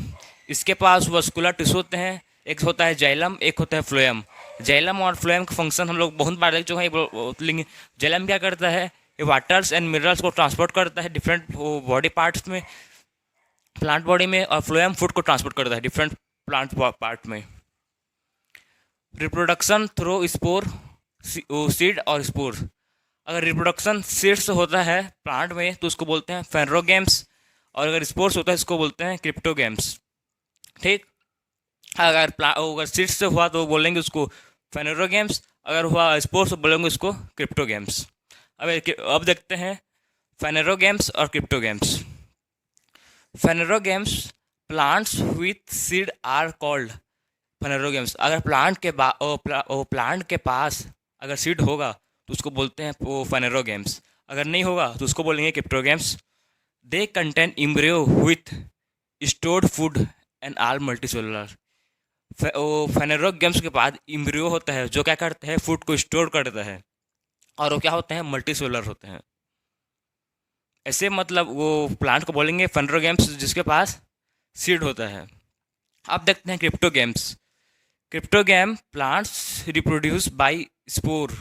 इसके पास वस्कुलर टिश्यू होते हैं, एक होता है जाइलम, एक होता है फ्लोएम। जाइलम और फ्लोएम का फंक्शन हम लोग बहुत बार देख चुके हैं। जाइलम क्या करता है, ये वाटर्स एंड मिनरल्स को ट्रांसपोर्ट करता है डिफरेंट बॉडी पार्ट्स में, प्लांट बॉडी में, और फ्लोएम फूड को ट्रांसपोर्ट करता है डिफरेंट प्लांट पार्ट में। रिप्रोडक्शन थ्रू स्पोर, सीड और स्पोर। अगर रिप्रोडक्शन सीड से होता है प्लांट में तो उसको बोलते हैं फेनरोगेम्स, और अगर स्पोर्स होता है इसको बोलते हैं क्रिप्टोगेम्स। ठीक। अगर सीड से हुआ तो बोलेंगे उसको फेनरोगेम्स, अगर हुआ स्पोर्स तो बोलेंगे उसको क्रिप्टोगेम्स। अब देखते हैं फेनरोगेम्स और cryptogams. Phanerogams, plants with seed are called phanerogams. अगर प्लांट के पास अगर सीड होगा तो उसको बोलते हैं वो फेनरोगेम्स, अगर नहीं होगा तो उसको बोलेंगे cryptogams. They contain embryo with stored food and all multicellular. Phanerogams के बाद इम्ब्रियो होता है जो क्या करता है, फूड को स्टोर करता है, और वो क्या होते हैं, मल्टीसेलुलर होते हैं। ऐसे मतलब वो प्लांट को बोलेंगे फेनरोगेम्स जिसके पास सीड होता है। अब देखते हैं cryptogams. Cryptogam plants reproduce by spore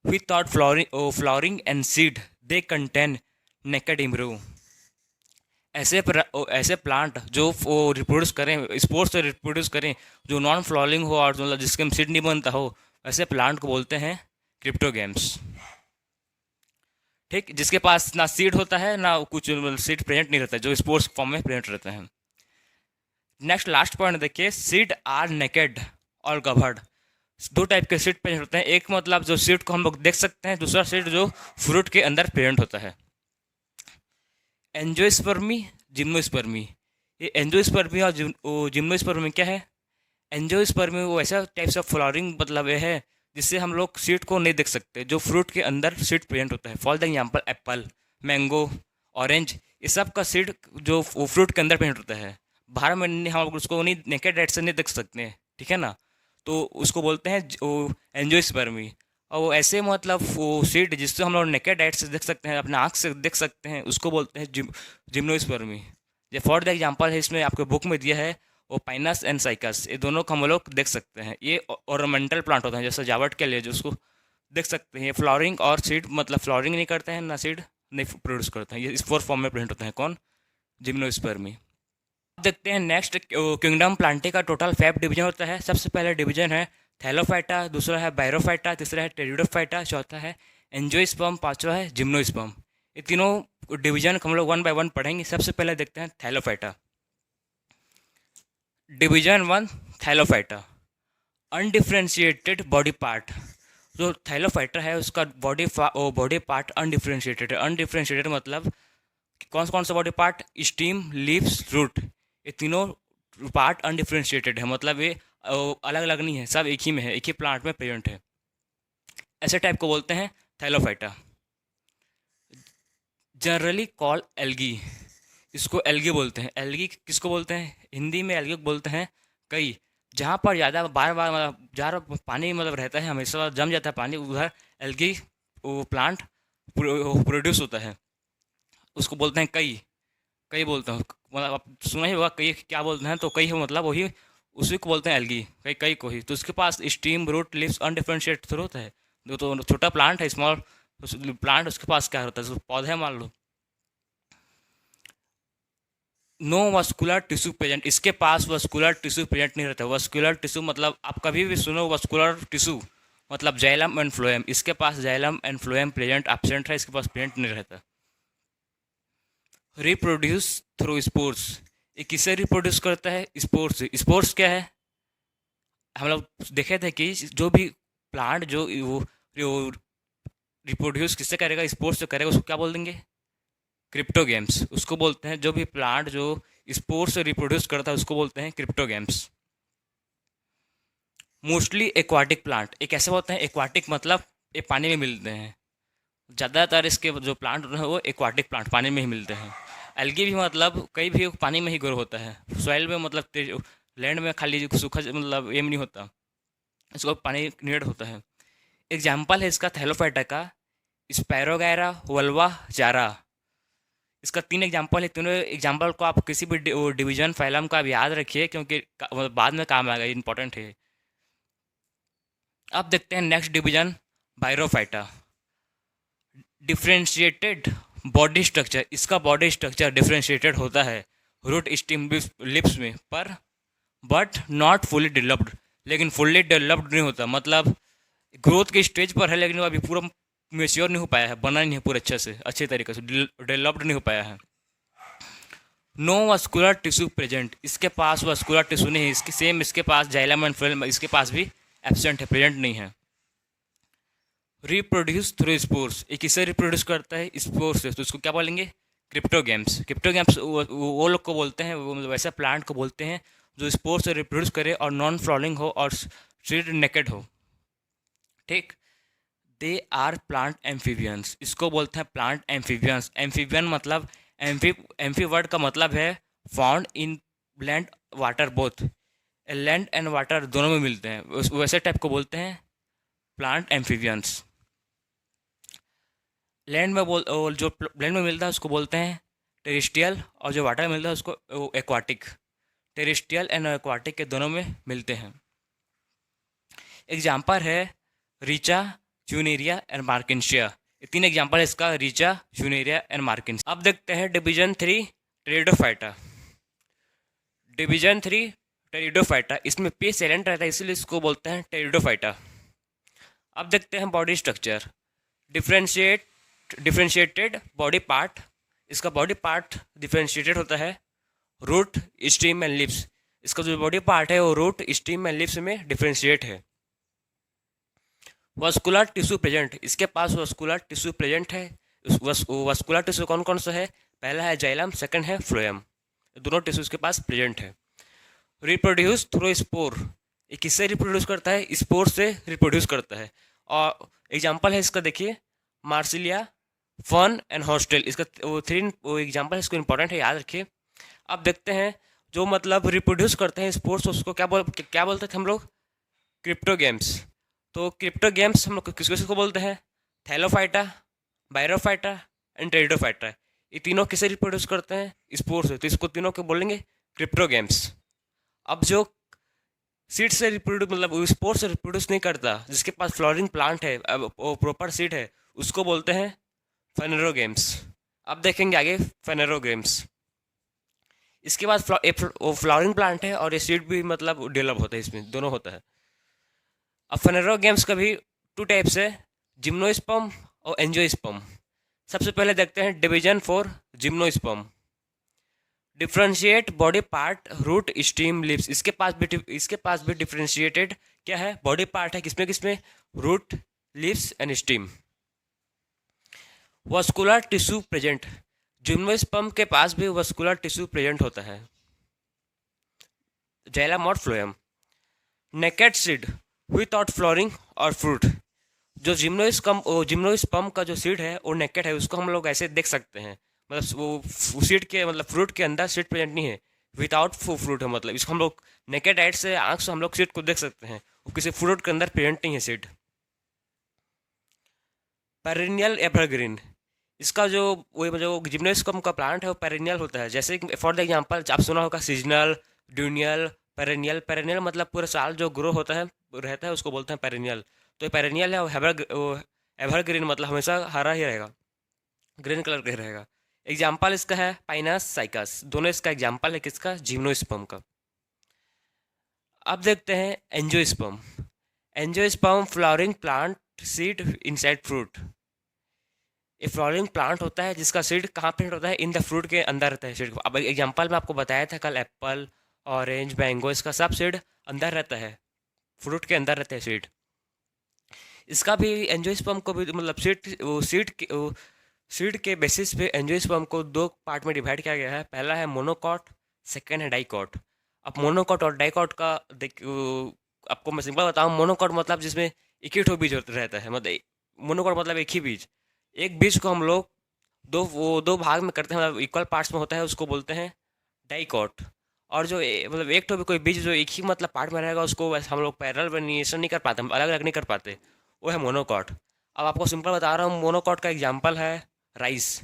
without flowering and seed, they contain naked embryo. ऐसे प्लांट जो वो रिप्रोड्यूस करें, स्पोर्स से रिप्रोड्यूस करें, जो नॉन फ्लॉवरिंग हो और मतलब जिसके सीड नहीं बनता हो, ऐसे प्लांट को बोलते हैं क्रिप्टो गेम्स। ठीक, जिसके पास ना सीड होता है ना कुछ सीड प्रेजेंट नहीं रहता है, जो स्पोर्ट्स फॉर्म में प्रेजेंट रहते हैं। नेक्स्ट लास्ट पॉइंट देखिए, सीड आर नेकेड और कवर्ड। दो टाइप के सीड प्रेजेंट होते हैं, एक मतलब जो सीड को हम लोग देख सकते हैं, दूसरा सीड जो फ्रूट के अंदर प्रेजेंट होता है। Angiospermae, gymnospermae. ये एंजियोस्पर्मी और जिम्नोस्पर्मी क्या है? एंजियोस्पर्मी वो ऐसा टाइप्स ऑफ फ्लावरिंग मतलब ये है जिससे हम लोग सीड को नहीं देख सकते, जो फ्रूट के अंदर सीड प्रेजेंट होता है। For the example Apple, mango, orange, ये सब का सीड जो फ्रूट के अंदर प्रेजेंट होता है। बाहर में हम लोग उसको नहीं नेकेड आइट से नहीं देख सकते, ठीक है ना? तो उसको बोलते हैं एंजियोस्पर्मी। और वो ऐसे मतलब वो सीड जिससे हम लोग नेकेड आइट से देख सकते हैं, अपने आँख से देख सकते हैं, उसको बोलते हैं जिम्नोस्पर्मी। ये फॉर द एग्जाम्पल है, इसमें आपके बुक में दिया है वो पाइनस एंड साइकस, ये दोनों को हम लोग देख सकते हैं। ये ऑर्नामेंटल प्लांट होते हैं, जैसे सजावट के लिए जो उसको देख सकते हैं। फ्लावरिंग और सीड मतलब फ्लावरिंग नहीं करते हैं ना सीड नहीं प्रोड्यूस करते हैं, ये स्पोर फॉर्म में प्रेजेंट होते हैं। कौन? जिम्नोस्पर्मी। अब देखते हैं नेक्स्ट किंगडम प्लांटे का टोटल 5 डिवीजन होता है। सबसे पहले डिवीजन है थैलोफाइटा, दूसरा है बायरोफाइटा, तीसरा है टेरिडोफाइटा, चौथा है एंजियोस्पर्म, पांचवा है जिम्नोस्पर्म। ये तीनों डिवीजन हम लोग वन बाय वन पढ़ेंगे। सबसे पहले देखते हैं Thallophyta. Division 1, Thallophyta. Undifferentiated body part. जो थैलोफाइटा है उसका बॉडी पार्ट अनडिफ्रेंशिएटेड है। अनडिफ्रेंशिएटेड मतलब कौन कौन सा body part? Stem, leaves, root, ये तीनों पार्ट अनडिफ्रेंशिएटेड है, मतलब ये अलग अलग नहीं है, सब एक ही में है, एक ही प्लांट में प्रेजेंट है। ऐसे टाइप को बोलते हैं थैलोफाइटा। जनरली कॉल एल्गी, इसको एल्गी बोलते हैं। एल्गी किसको बोलते हैं? हिंदी में एल्गी बोलते हैं कई, जहाँ पर ज़्यादा बार बार मतलब जहाँ पानी मतलब रहता है, हमेशा जम जाता है पानी, उधर एल्गी वो प्लांट प्रोड्यूस होता है, उसको बोलते हैं कई। कई बोलते हैं, मतलब आप सुना ही होगा कई क्या बोलते हैं, तो कई हो मतलब वही, उसी को बोलते हैं एल्गी, कई कई को ही। तो उसके पास stem, root, leaves undifferentiate through होता है। जो तो छोटा प्लांट है, स्मॉल प्लांट, उसके पास क्या होता है? पौधा है मान लो। नो वस्कुलर टिश्यू प्रेजेंट, इसके पास वस्कुलर टिश्यू प्रेजेंट नहीं रहता। वस्कुलर टिश्यू मतलब आप कभी भी सुनो वस्कुलर टिश्यू मतलब जाइलम एंड फ्लोएम, इसके पास xylem and phloem present absent है, इसके पास प्रेजेंट नहीं रहता। रिप्रोड्यूस थ्रू स्पोर्ट्स, ये किससे रिप्रोड्यूस करता है? स्पोर्ट्स से। स्पोर्ट्स क्या है? हम लोग देखे थे कि जो भी प्लांट वो रिप्रोड्यूस किससे करेगा? स्पोर्ट्स से करेगा, उसको क्या बोल देंगे? Crypto games. उसको बोलते हैं जो भी प्लांट जो स्पोर्ट्स से रिप्रोड्यूस करता है, उसको बोलते हैं crypto games. Mostly aquatic plant, एक ऐसे होते हैं एक्वाटिक मतलब ये पानी में मिलते हैं। ज़्यादातर इसके जो प्लांट होते हैं वो एक्वाटिक प्लांट पानी में ही मिलते हैं। एल्गी भी मतलब कई भी पानी में ही ग्रो होता है, सॉइल में मतलब लैंड में खाली सूखा मतलब एम नहीं होता, इसको पानी नीड होता है। एग्जाम्पल है इसका थैलोफाइटा का स्पैरोगैरा, वल्वा, जारा। इसका 3 एग्जाम्पल है। तीनों एग्जाम्पल को आप किसी भी डिवीजन फाइलम का आप याद रखिए, क्योंकि बाद में काम आएगा, इंपॉर्टेंट है। अब देखते हैं next division, bryophyta. Differentiated body structure, इसका बॉडी स्ट्रक्चर डिफ्रेंशिएटेड होता है रूट, स्टीम, लिप्स में, पर बट नॉट फुली डेवलप्ड, लेकिन फुल्ली डेवलप्ड नहीं होता, मतलब ग्रोथ के स्टेज पर है लेकिन वो अभी पूरा मेच्योर नहीं हो पाया है, बना नहीं है पूरा अच्छे तरीके से डेवलप्ड नहीं हो पाया है। नो वस्कुलर टिश्यू प्रेजेंट, इसके पास वस्कुलर टिश्यू नहीं है। इसके सेम इसके पास जाइलम एंड फ्लोएम, इसके पास भी एब्सेंट है, प्रेजेंट नहीं है। रिप्रोड्यूस थ्रू स्पोर्स, ये किससे रिप्रोड्यूस करता है? स्पोर्स से, तो इसको क्या बोलेंगे? Crypto games. क्रिप्टो गेम्स वो लोग को बोलते हैं, वो मतलब वैसे प्लांट को बोलते हैं जो स्पोर्स से रिप्रोड्यूस करे और नॉन फ्लॉवरिंग हो और सीड नेकेड हो। ठीक, दे आर प्लांट एम्फीबियंस, इसको बोलते हैं प्लांट एम्फीबियंस। एम्फीबियन मतलब एम्फी वर्ड का मतलब है found in land water both, land and water दोनों में मिलते हैं, वैसे टाइप को बोलते हैं प्लांट एम्फीबियंस। लैंड में जो लैंड में मिलता है उसको बोलते हैं टेरेस्ट्रियल, और जो वाटर में मिलता है उसको एक्वाटिक। टेरेस्ट्रियल एंड एक्वाटिक के दोनों में मिलते हैं। एग्जाम्पल है रीचा, जूनेरिया एंड मार्किनशिया। ये 3 एग्जाम्पल है इसका, रीचा, जूनेरिया एंड मार्किन। अब देखते हैं डिवीजन 3 टेरिडोफाइटा। डिवीजन 3 टेरिडोफाइटा, इसमें पे साइलेंट रहता है इसलिए इसको बोलते हैं टेरिडोफाइटा। अब देखते हैं body structure. Differentiated body part, इसका बॉडी पार्ट डिफ्रेंशिएटेड होता है रूट, स्टीम एंड लिप्स। इसका जो बॉडी पार्ट है वो रूट, स्टीम एंड लिप्स में डिफ्रेंशिएट है। वस्कुलर टिश्यू प्रेजेंट, इसके पास वस्कुलर टिश्यू प्रेजेंट है। वस्कुलर टिश्यू कौन कौन सा है? पहला है जाइलम, सेकंड है फ्लोएम। दोनों टिश्यू इसके पास प्रेजेंट है। रिप्रोड्यूस थ्रू स्पोर, ये किससे रिप्रोड्यूस करता है? स्पोर से रिप्रोड्यूस करता है। और एग्जांपल है इसका, देखिए मार्सिलिया, फन एंड हॉस्टेल, इसका वो 3 एग्जांपल है, इसको इंपॉर्टेंट है, याद रखिए। अब देखते हैं जो मतलब रिप्रोड्यूस करते हैं स्पोर्ट्स, उसको क्या बोलते थे हम लोग? क्रिप्टोगेम्स। तो क्रिप्टोगेम्स हम लोग किसको बोलते हैं? Thallophyta, bryophyta and pteridophyta. ये तीनों किसे रिप्रोड्यूस करते हैं? स्पोर्ट्स से, तो इसको तीनों को बोलेंगे क्रिप्टोगेम्स। अब जो सीड से रिप्रोड्यूस मतलब स्पोर्ट्स से रिप्रोड्यूस नहीं करता, जिसके पास फ्लोरिंग प्लांट है, अब वो प्रॉपर सीड है, उसको बोलते हैं फेनेरोगेम्स। अब देखेंगे आगे फेनेरोगेम्स। इसके बाद वो फ्लावरिंग प्लांट है और ये सीड भी मतलब डेवलप होता है, इसमें दोनों होता है। अब फेनेरोगेम्स का भी 2 टाइप्स है, जिम्नोस्पर्म और एंजियोस्पर्म। सबसे पहले देखते हैं division 4 gymnosperm. Differentiate body part root, stem, leaves. इसके पास भी डिफ्रेंशिएटेड क्या है? बॉडी पार्ट है। किसमें? Root, leaves and stem. Vascular tissue present, gymnosperm के पास भी वस्कुलर टिश्यू प्रेजेंट होता है, जाइलम और phloem. Naked seed without flooring और फ्रूट, जो जिम्नोस्पर्म का जो सीड है वो नेकेड है, उसको हम लोग ऐसे देख सकते हैं, मतलब वो सीड के मतलब फ्रूट के अंदर सीड प्रेजेंट नहीं है, विदाउट फ्रूट है, मतलब इसको हम लोग नेकेड आइट से, आंख से हम लोग सीड को देख सकते हैं, वो किसी फ्रूट के अंदर प्रेजेंट नहीं है सीड। पेरिनियल एवरग्रीन, इसका जो जिम्नोस्पर्म का प्लांट है वो पेरिनियल होता है। जैसे फॉर द एग्जांपल आप सुना होगा सीजनल, ड्यूनियल, पेरिनियल। पेरिनियल मतलब पूरे साल जो ग्रो होता है रहता है, उसको बोलते हैं पेरिनियल। तो ये पेरिनियल है, एवरग्रीन मतलब हमेशा हरा ही रहेगा, ग्रीन कलर का ही रहेगा। एग्जाम्पल इसका है पाइनस, साइकस, दोनों इसका एग्जाम्पल है किसका? जिम्नोस्पर्म का। अब देखते हैं angiosperm. Angiosperm flowering plant seed inside fruit. ये फ्लावरिंग प्लांट होता है जिसका सीड कहाँ पे होता है? इन द फ्रूट के अंदर रहता है सीड। अब एग्जांपल में आपको बताया था कल, एप्पल, ऑरेंज, मैंगो, इसका सब सीड अंदर रहता है, फ्रूट के अंदर रहता है सीड। इसका भी एंजियोस्पर्म को भी मतलब सीड के बेसिस पे एंजियोस्पर्म को 2 पार्ट में डिवाइड किया गया है। पहला है मोनोकॉट, सेकेंड है डाइकॉट। अब मोनोकॉट और डाइकॉट का आपको मैं सिंपल बताऊँ। मोनोकॉट मतलब जिसमें एक ही ठो बीज रहता है, मतलब मोनोकॉट मतलब एक ही बीज। एक बीज को हम लोग दो भाग में करते हैं, मतलब इक्वल पार्ट्स में होता है, उसको बोलते हैं डाइकॉट। और जो मतलब एक तो भी कोई बीज जो एक ही मतलब पार्ट में रहेगा, उसको वैसे हम लोग पैरेलल वेरिएशन नहीं कर पाते, हम अलग अलग नहीं कर पाते, वो है मोनोकॉट। अब आपको सिंपल बता रहा हूँ, मोनोकॉट का एग्जाम्पल है राइस।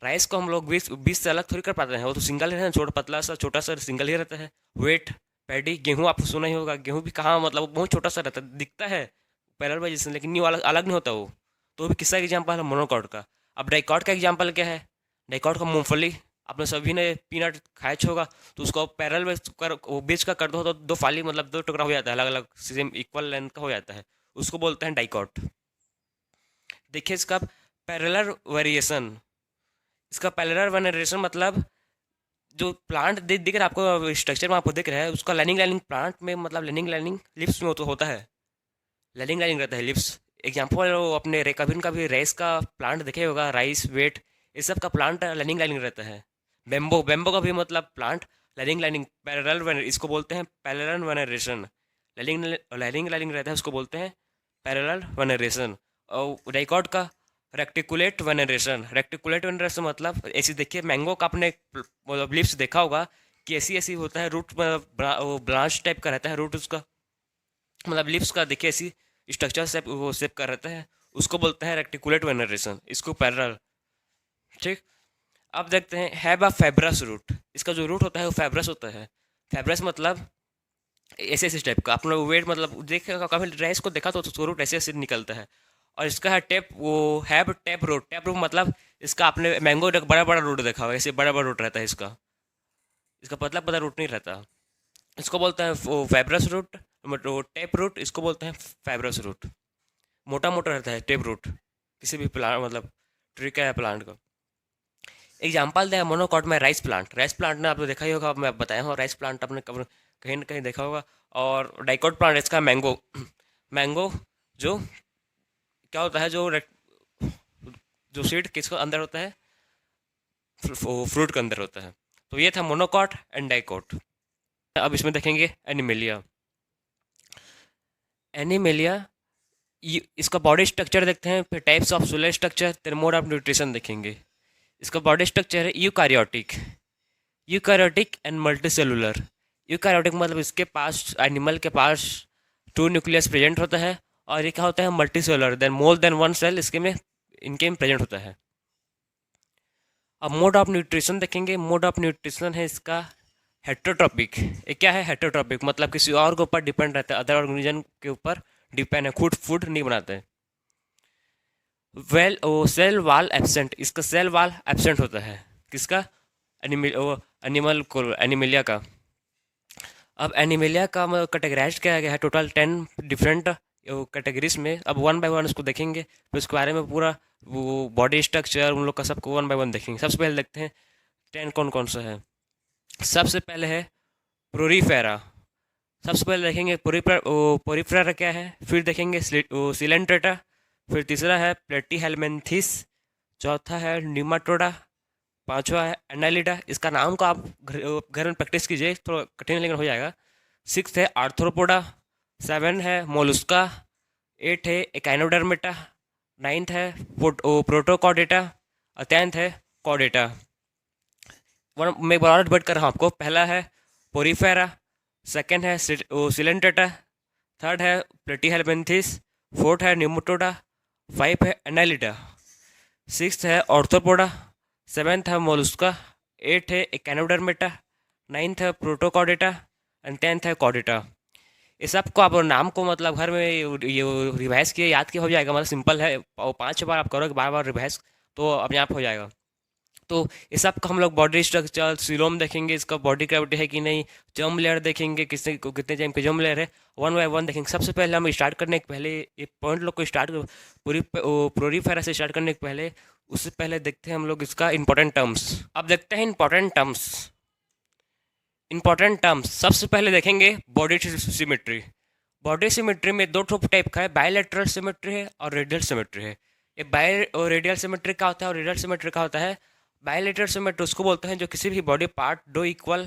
राइस को हम लोग बीज से अलग थोड़ी कर पाते हैं, वो तो सिंगल ही है, पतला सा छोटा सा सिंगल ही रहता है। वेट, पैडी, गेहूँ आपको सुना ही होगा, गेहूँ भी कहाँ मतलब वो बहुत छोटा सा रहता है, दिखता है पैरेलल वेरिएशन, लेकिन न्यू अलग अलग नहीं होता वो। तो भी किसका एग्जाम्पल है? मोनोकॉट का। अब डाइकॉट का एग्जाम्पल क्या है? डाइकॉट का मूंगफली, आपने सभी ने पीनट खाया होगा, तो उसको पैरेलल में वो बीच का कर दो तो 2 फाली मतलब 2 टुकड़ा हो जाता है, अलग अलग सेम इक्वल लेंथ का हो जाता है, उसको बोलते हैं डाइकॉट। देखिए इसका पैरेलल वेरिएशन, इसका पैरेलल वेरिएशन मतलब जो प्लांट दिख रहा है आपको, स्ट्रक्चर में आपको दिख रहा है, उसका लाइनिंग प्लांट में मतलब लाइनिंग लिप्स में तो होता है, लाइनिंग रहता है लिप्स। एग्जाम्पल अपने कभी का भी राइस का प्लांट देखे होगा, राइस, वेट, इस सब का प्लांट लाइनिंग रहता है। बेम्बो का भी मतलब प्लांट लाइनिंग पैरेलल, इसको बोलते हैं पैरेलल वेनरेशन। लाइनिंग रहता है, उसको बोलते हैं पैरेलल वेनरेशन। और डाइकॉट का रेक्टिकुलेट वेनरेशन मतलब ऐसी, देखिए मैंगो का आपने मतलब लिप्स देखा होगा कि ऐसी होता है, रूट ब्रांच टाइप का रहता है रूट उसका, मतलब लिप्स का देखिए ऐसी स्ट्रक्चर से वो शेप का रहता है, उसको बोलते हैं रेक्टिकुलेट वेनरेशन, इसको पैरेलल। ठीक। अब देखते हैं हैव अ फाइब्रस रूट, इसका जो रूट होता है वो फाइब्रस होता है। फाइब्रस मतलब ऐसे ऐसे टाइप का, अपना वेट मतलब देखेगा कभी राइस को देखा तो उसका रूट ऐसे ऐसे निकलता है। और इसका है टेप, वो है टैप रूट मतलब इसका आपने मैंगो बड़ा बड़ा रूट देखा होगा, ऐसे बड़ा बड़ा रूट रहता है इसका, इसका पतला पतला रूट नहीं रहता। इसको बोलते हैं फाइब्रस रूट, मतलब टेप रूट, इसको बोलते हैं फाइब्रस रूट। मोटा मोटा रहता है टेप रूट किसी भी प्लांट मतलब ट्री का या प्लांट का। एग्जाम्पल दिया मोनोकॉट में राइस प्लांट ने आपने देखा ही होगा, मैं बताया हूँ राइस प्लांट आपने कभी कहीं ना कहीं देखा होगा। और डाइकोट प्लांट इसका मैंगो मैंगो जो क्या होता है, जो सीड किसको अंदर होता है, फ्रूट के अंदर होता है। तो ये था मोनोकॉट एंड डाइकोट। अब इसमें देखेंगे एनिमेलिया। एनिमेलिया इसका बॉडी स्ट्रक्चर देखते हैं, फिर टाइप्स ऑफ सेलुलर स्ट्रक्चर, फिर मोड ऑफ न्यूट्रिशन देखेंगे। इसका बॉडी स्ट्रक्चर है eukaryotic, eukaryotic and multi cellular. Eukaryotic मतलब इसके पास, एनिमल के पास टू न्यूक्लियस प्रेजेंट होता है। और ये क्या होता है, multi cellular, then more than one cell इसके में इनके में प्रेजेंट होता है। अब मोड ऑफ न्यूट्रिशन देखेंगे। मोड ऑफ न्यूट्रिशन है इसका हेटरोट्रॉपिक। ये क्या है हेटरोट्रॉपिक, मतलब किसी और के ऊपर डिपेंड रहता है, अदर ऑर्गेनिज्म के ऊपर डिपेंड है, खुद फूड नहीं बनाते। वेल ओ सेल वाल एब्सेंट, इसका सेल वाल एब्सेंट होता है किसका, एनिमल को, एनिमिलिया का। अब एनिमिलिया का कैटेगराइज किया गया है टोटल 10 डिफरेंट कैटेगरीज में। अब वन बाय वन उसको देखेंगे, फिर उसके बारे में पूरा वो बॉडी स्ट्रक्चर उन लोग का सबको वन बाय वन देखेंगे। सबसे पहले देखते हैं 10 कौन कौन सा है। सबसे पहले है प्रोरीफेरा। सबसे पहले देखेंगे पोरीफेरा क्या है, फिर देखेंगे सिलेंट्रेटा, फिर तीसरा है प्लेटीहेलमिन्थेस, चौथा है निमाटोडा, पांचवा है एनालिडा। इसका नाम को आप घर में प्रैक्टिस कीजिए, थोड़ा कठिन लेकिन हो जाएगा। सिक्स है आर्थ्रोपोडा, सेवन है मोलुस्का, एट है एकाइनोडर्मेटा, नाइन्थ है प्रोटोकॉडेटा, और टेंथ है कॉडेटा। वन मैं एक बार और डिवाइड कर रहा हूँ आपको। पहला है पोरीफेरा, सेकेंड है सिलेंट्रेटा, थर्ड है प्लेटीहेलमिन्थेस, फोर्थ है न्यूमोटोडा, फाइव है एनालिडा, सिक्स्थ है ऑर्थोपोडा, सेवेंथ है मोलुस्का, एट है एकाइनोडर्मेटा, नाइन्थ है प्रोटोकॉडेटा, एंड टेंथ है कॉडेटा। ये सब को आप नाम को मतलब घर में ये रिवाइज किए, याद किया, हो जाएगा, मतलब सिंपल है। और 5 बार आप करोगे, बार बार रिवाइज, तो अपने आप हो जाएगा। तो ये सब का हम लोग बॉडी स्ट्रक्चर, सीलोम देखेंगे, इसका बॉडी कैविटी है कि नहीं, जर्म लेयर देखेंगे, किसने कितने टाइम के जर्म लेयर है, वन बाय वन देखेंगे। सबसे पहले हम स्टार्ट करने के पहले ये पॉइंट लोग को स्टार्ट पूरी प्रोरीफेरा से स्टार्ट करने के पहले, उससे पहले देखते हैं हम लोग इसका इंपॉर्टेंट टर्म्स। अब देखते हैं इंपॉर्टेंट टर्म्स। इंपॉर्टेंट टर्म्स सबसे पहले देखेंगे बॉडी सिमेट्री। बॉडी सिमेट्री में दो टाइप का है, बायलैटरल सिमेट्री है और रेडियल सिमेट्री है। ये बाय और रेडियल सिमेट्री का होता है और रेडियल सिमेट्री का होता है। बायलैटरल सिमेट्री उसको बोलते हैं जो किसी भी बॉडी पार्ट दो इक्वल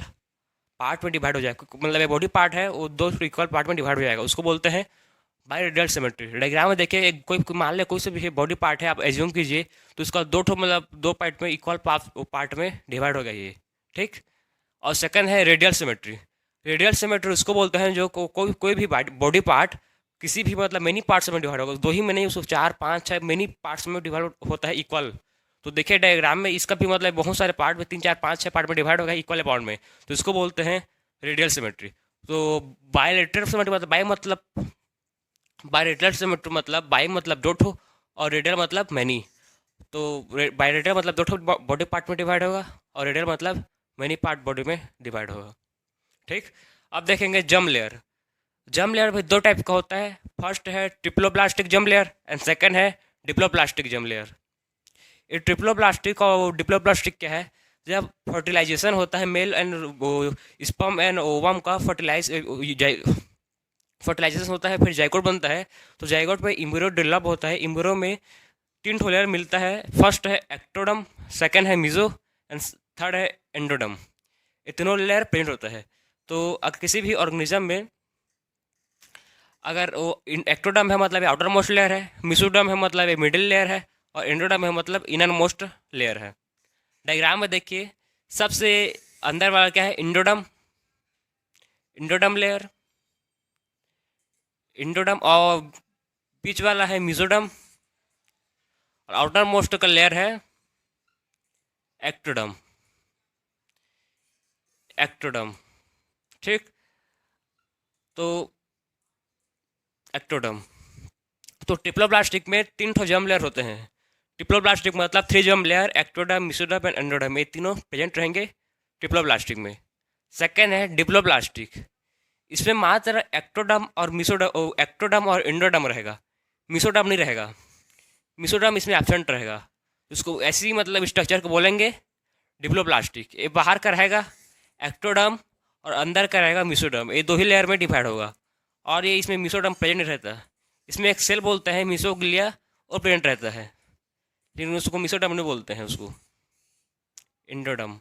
पार्ट में डिवाइड हो जाए, मतलब ये बॉडी पार्ट है वो दो इक्वल पार्ट में डिवाइड हो जाएगा, उसको बोलते हैं बाय रेडियल सिमेट्री। डायग्राम में देखिए, कोई मान ले कोई से भी बॉडी पार्ट है, आप एज्यूम कीजिए, तो उसका मतलब दो पार्ट में इक्वल पार्ट में डिवाइड हो गया ये, ठीक। और सेकंड है रेडियल सिमेट्री। रेडियल सिमेट्री उसको बोलते हैं जो कोई भी बॉडी पार्ट किसी भी मतलब मेनी पार्ट्स में डिवाइड होगा, दो ही में नहीं, उसको चार पाँच छः मेनी पार्ट्स में डिवाइड होता है इक्वल। तो देखिए डायग्राम में इसका भी मतलब बहुत सारे पार्ट में, तीन चार पाँच छः पार्ट में डिवाइड होगा इक्वल अमाउंट में, तो इसको बोलते हैं रेडियल सिमेट्री। तो बायलैटरल सिमेट्री मतलब बायलैटरल सिमेट्री मतलब बाय मतलब दो ठो और रेडियल मतलब मैनी। तो बायलैटरल मतलब दो ठो बॉडी पार्ट में डिवाइड होगा और रेडियल मतलब मैनी पार्ट बॉडी में डिवाइड होगा, ठीक। अब देखेंगे जर्म लेयर। जर्म लेयर भी दो टाइप का होता है, फर्स्ट है ट्रिप्लोप्लास्टिक जर्म लेयर एंड सेकंड है डिप्लोप्लास्टिक जर्म लेयर। ये ट्रिप्लोप्लास्टिक और डिप्लोप्लास्टिक क्या है, जब फर्टिलाइजेशन होता है male and sperm and ovum का फर्टिलाइजेशन होता है, फिर जाइगोट बनता है। तो जाइगोट में इम्ब्रियो डेवलप होता है, इम्ब्रियो में तीन ठो लेयर मिलता है, फर्स्ट है एक्टोडम, सेकंड है मिजो एंड थर्ड है एंडोडम। ये तीनों लेयर प्रेजेंट होता है। तो अगर किसी भी ऑर्गेनिज्म में अगर वो एक्टोडम है मतलब आउटर मोस्ट लेयर है, मिसोडम है मतलब मिडिल लेयर है, और एंडोडम है मतलब इनर मोस्ट लेयर है। डायग्राम में देखिए, सबसे अंदर वाला क्या है, इंडोडम, इंडोडम लेयर, इंडोडम, और बीच वाला है मिजोडम, और आउटर मोस्ट का लेयर है एक्टोडम, एक्टोडम, ठीक। तो एक्टोडर्म, तो ट्रिप्लोब्लास्टिक में 3 ठो जर्म लेयर होते हैं। ट्रिप्लोब्लास्टिक मतलब 3 germ layer, ectoderm, mesoderm and endoderm, ये तीनों प्रेजेंट रहेंगे ट्रिप्लोब्लास्टिक में। सेकेंड है डिप्लोब्लास्टिक, इसमें मात्र एक्टोडर्म और मिसोडर्म, एक्टोडर्म और एंडोडर्म रहेगा, मिसोडर्म नहीं रहेगा। मिसोडर्म इसमें एब्सेंट रहेगा। उसको ऐसी मतलब स्ट्रक्चर को बोलेंगे डिप्लोप्लास्टिक। ये बाहर का रहेगा एक्टोडर्म और अंदर का रहेगा मिसोडर्म, ये दो ही लेयर में डिवाइड होगा। और ये इसमें मिसोडर्म प्रेजेंट रहता है। इसमें एक सेल बोलते हैं मिसोग्लिया और प्रेजेंट रहता है, लेकिन उसको मिसोडर्म नहीं बोलते हैं, उसको एंडोडर्म।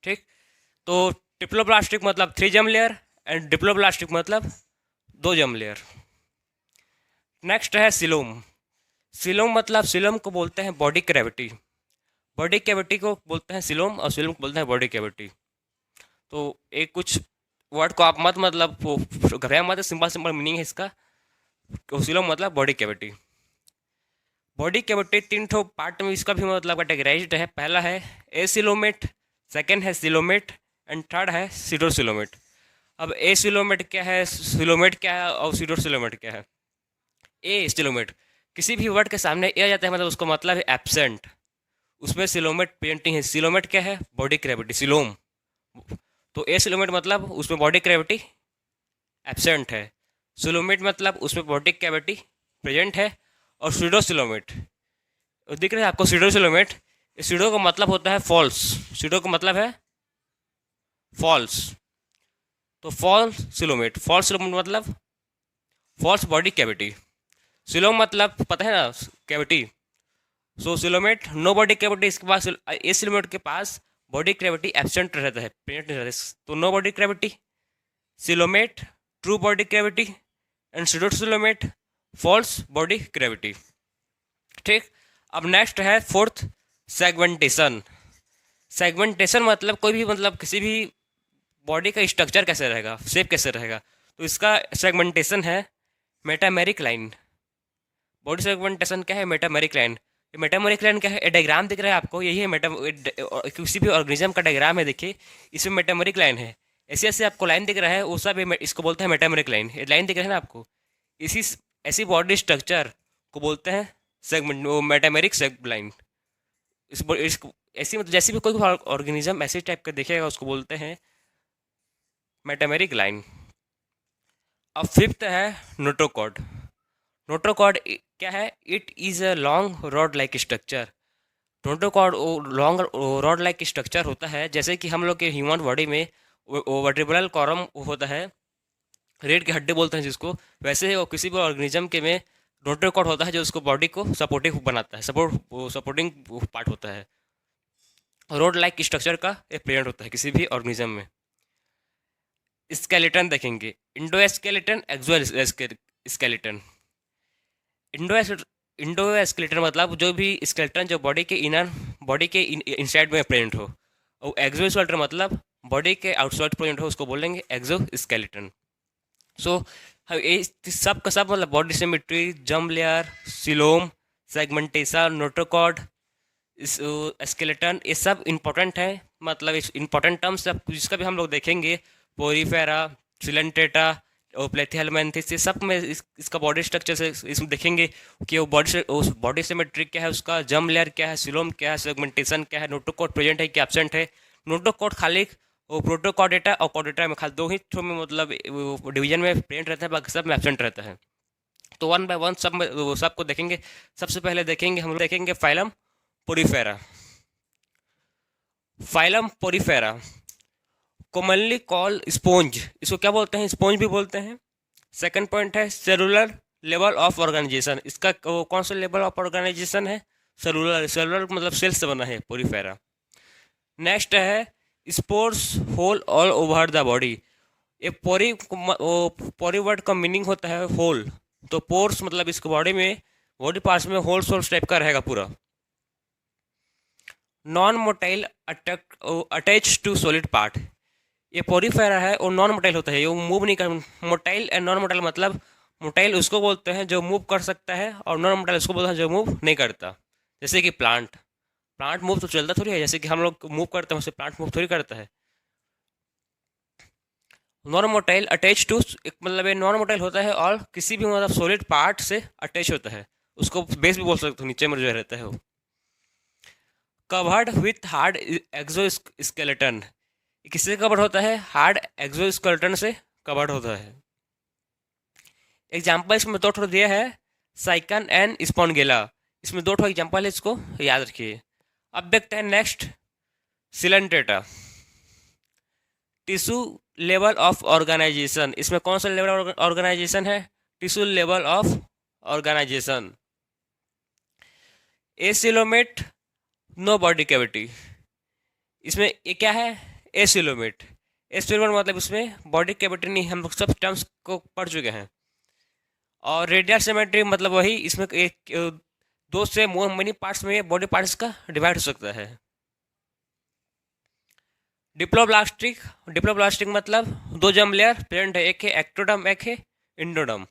ठीक। तो डिप्लोप्लास्टिक मतलब 3 जर्म लेयर एंड डिप्लोप्लास्टिक मतलब 2 जर्म लेयर। नेक्स्ट है सिलोम। सिलोम मतलब, सिलोम को बोलते हैं बॉडी कैविटी। बॉडी कैविटी को बोलते हैं सिलोम और सिलोम को बोलते हैं बॉडी कैविटी। तो एक कुछ वर्ड को आप मत मतलब घबराया मत, सिंपल सिंपल मीनिंग है इसका। तो सिलोम मतलब बॉडी कैविटी। बॉडी कैविटी 3 ठो पार्ट में इसका भी मतलब कैटेगराइज्ड है। पहला है एसिलोमेट, सेकेंड है सिलोमेट एंड थर्ड है सीडोसिलोमेट। अब एसिलोमेट क्या है, सिलोमेट क्या है और सीडोसिलोमेट क्या है। ए सिलोमेट, किसी भी वर्ड के सामने ए आ जाता है मतलब उसका मतलब है एब्सेंट, उसमें सिलोमेट पेंटिंग है। सिलोमेट क्या है, बॉडी ग्रेविटी, सिलोम। तो ए सिलोमेट मतलब उसमें बॉडी ग्रेविटी एब्सेंट है, सिलोमेट मतलब उसमें बॉडी कैविटी प्रेजेंट है। और सीडो सिलोमेट, दिख रहा है आपको सीडो सिलोमेट, सीडो का मतलब होता है फॉल्स, सीडो का मतलब है फॉल्स। तो फॉल्स सिलोमेट, फॉल्स सिलोमेट मतलब फॉल्स बॉडी कैविटी। सिलोम मतलब पता है ना, कैविटी। सो सिलोमेट नो बॉडी कैविटी, इसके पास ए सिलोमेट के पास बॉडी कैविटी एब्सेंट रहता है, प्रेजेंट नहीं रहता है। तो no body cavity coelomate, true body cavity and pseudo coelomate false body cavity. ठीक। अब नेक्स्ट है फोर्थ, सेगमेंटेशन। सेगमेंटेशन मतलब कोई भी मतलब किसी भी बॉडी का स्ट्रक्चर कैसे रहेगा, शेप कैसे रहेगा। तो इसका सेगमेंटेशन है मेटामेरिक लाइन। बॉडी सेगमेंटेशन क्या है, मेटामेरिक लाइन। मेटामेरिक लाइन क्या है, डायग्राम दिख रहा है आपको, यही है किसी भी ऑर्गेनिज्म का डायग्राम है, देखिए इसमें मेटामेरिक लाइन है। ऐसे ऐसे आपको लाइन दिख रहा है, वो सब इसको बोलते हैं मेटामेरिक लाइन। ये लाइन दिख रहा है ना आपको, इसी ऐसी बॉडी स्ट्रक्चर को बोलते हैं सेगमेंट, मेटामेरिक सेग लाइन। इसको ऐसी मतलब जैसे भी कोई भी ऑर्गेनिज्म ऐसे टाइप का दिखेगा उसको बोलते हैं मेटामेरिक लाइन। अब फिफ्थ है नोटोकॉड। नोटोकॉड क्या है, it is a long rod like structure. Notochord long rod like structure होता है, जैसे कि हम लोग के ह्यूमन बॉडी में वर्टिब्रल कॉलम होता है, रीढ़ की हड्डी बोलते हैं जिसको, वैसे वो किसी भी ऑर्गेनिज्म के में नोटोकॉड होता है जो उसको बॉडी को सपोर्टिव बनाता है, सपोर्टिंग पार्ट होता है। रोड लाइक स्ट्रक्चर का एक प्रेजेंट होता है किसी भी ऑर्गेनिज्म में। स्केलेटन देखेंगे, इंडो स्केलेटन, एक्सो स्केलेटन। इंडो स्केलेटन मतलब जो भी स्केलेटन जो बॉडी के इनर, बॉडी के इनसाइड में प्रेजेंट हो। और एक्सो स्केलेटन मतलब बॉडी के आउटसाइड प्रेजेंट हो, उसको बोलेंगे एक्सो स्केलेटन। सो सब का सब मतलब body symmetry, germ layer, coelom, segmentation, notochord, skeleton, ये सब इंपॉर्टेंट है। मतलब इस इंपॉर्टेंट टर्म्स सब जिसका भी हम लोग देखेंगे, पोरीफेरा, सिलेंटेटा और प्लेथियलमेंथिस, ये सब में इसका बॉडी स्ट्रक्चर से इसमें देखेंगे कि वो बॉडी सिमेट्रिक क्या है, उसका जर्म लेयर क्या है, सिलोम क्या है, सेगमेंटेशन क्या है, नोटोकॉड प्रेजेंट है कि एब्सेंट है। नोटोकॉड खाली वो प्रोटोकॉडेटा और कॉडेटा में खाली दो ही थ्रो में मतलब डिवीजन में प्रेजेंट रहता है, बाकी सब में एब्सेंट रहता है। तो वन बाय वन सब में सबको देखेंगे। सबसे पहले देखेंगे हम लोग देखेंगे phylum Porifera. Phylum Porifera commonly call sponge, इसको क्या बोलते हैं, स्पोंज भी बोलते हैं। सेकंड पॉइंट है सेलुलर लेवल ऑफ ऑर्गेनाइजेशन, इसका कौन सा लेवल ऑफ ऑर्गेनाइजेशन है, सेलुलर, सेलुलर मतलब सेल से बना है पोरीफेरा। नेक्स्ट है spores hole all over the body. ये पोरी वर्ड का मीनिंग होता है होल, तो पोर्स मतलब इसको बॉडी में, बॉडी पार्ट्स में होल्स होल्स टाइप का रहेगा पूरा। Non motile attach to solid part, ये पोरीफेरा है और नॉन मोटाइल होता है, ये मूव नहीं कर। मोटाइल एंड नॉन मोटाइल मतलब मोटाइल उसको बोलते हैं जो मूव कर सकता है और नॉन मोटाइल उसको बोलते हैं जो मूव नहीं करता। जैसे कि प्लांट, प्लांट मूव तो चलता थोड़ी है, जैसे कि हम लोग मूव करते हैं वैसे प्लांट मूव थोड़ी करता है। नॉन मोटाइल अटैच टू, मतलब ये नॉन मोटाइल होता है और किसी भी मतलब सॉलिड पार्ट से अटैच होता है, उसको बेस भी बोल सकते हो, नीचे में जो रहता है वो। कवर्ड विथ हार्ड एक्सोस्केलेटन, किससे कवर होता है? हार्ड एक्सोस्केलेटन से कवर्ड होता है। एग्जाम्पल इसमें दो ठो दिया है, साइकन एंड स्पॉन्गेला, इसमें दो ठो एग्जाम्पल है, इसको याद रखिए। अब देखते हैं next, Coelenterata, tissue level of organisation, इसमें कौन सा लेवल ऑर्गेनाइजेशन है? Tissue level of organisation. Acoelomate, no body cavity, इसमें ये क्या है? एसिलोमेट, एसिलोमेट मतलब इसमें बॉडी कैविटी नहीं, हम लोग सब टर्म्स को पढ़ चुके हैं। और रेडियल सिमेट्री मतलब वही, इसमें एक दो से मनी पार्ट्स में बॉडी पार्ट्स का डिवाइड हो सकता है। डिप्लोब्लास्टिक, डिप्लोब्लास्टिक मतलब दो जर्म लेयर प्रेजेंट है, एक है एक्टोडर्म, एक है इंडोडर्म।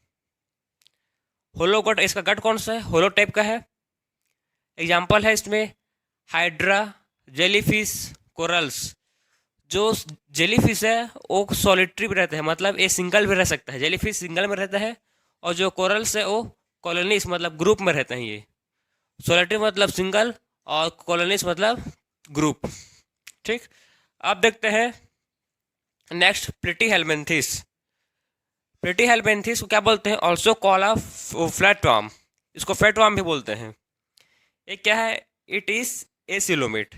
होलो गट, इसका गट कौन सा है? होलो टाइप का है। एग्जाम्पल है इसमें हाइड्रा, जेलीफिश, कोरल्स। जो जेलीफिश है वो सॉलिटरी भी रहता है, मतलब ये सिंगल भी रह सकता है, जेलीफिश सिंगल में रहता है। और जो कोरल्स है वो कॉलोनीज मतलब ग्रुप में रहते हैं। ये सॉलिटरी मतलब सिंगल और कॉलोनीज मतलब ग्रुप। ठीक, अब देखते हैं नेक्स्ट, प्लेटी हेलमेंथिस। प्लेटी हेलमेंथिस को क्या बोलते हैं? Also call a flat worm, इसको फ्लैट वार्म भी बोलते हैं। ये क्या है? इट इज एसिलोमेट,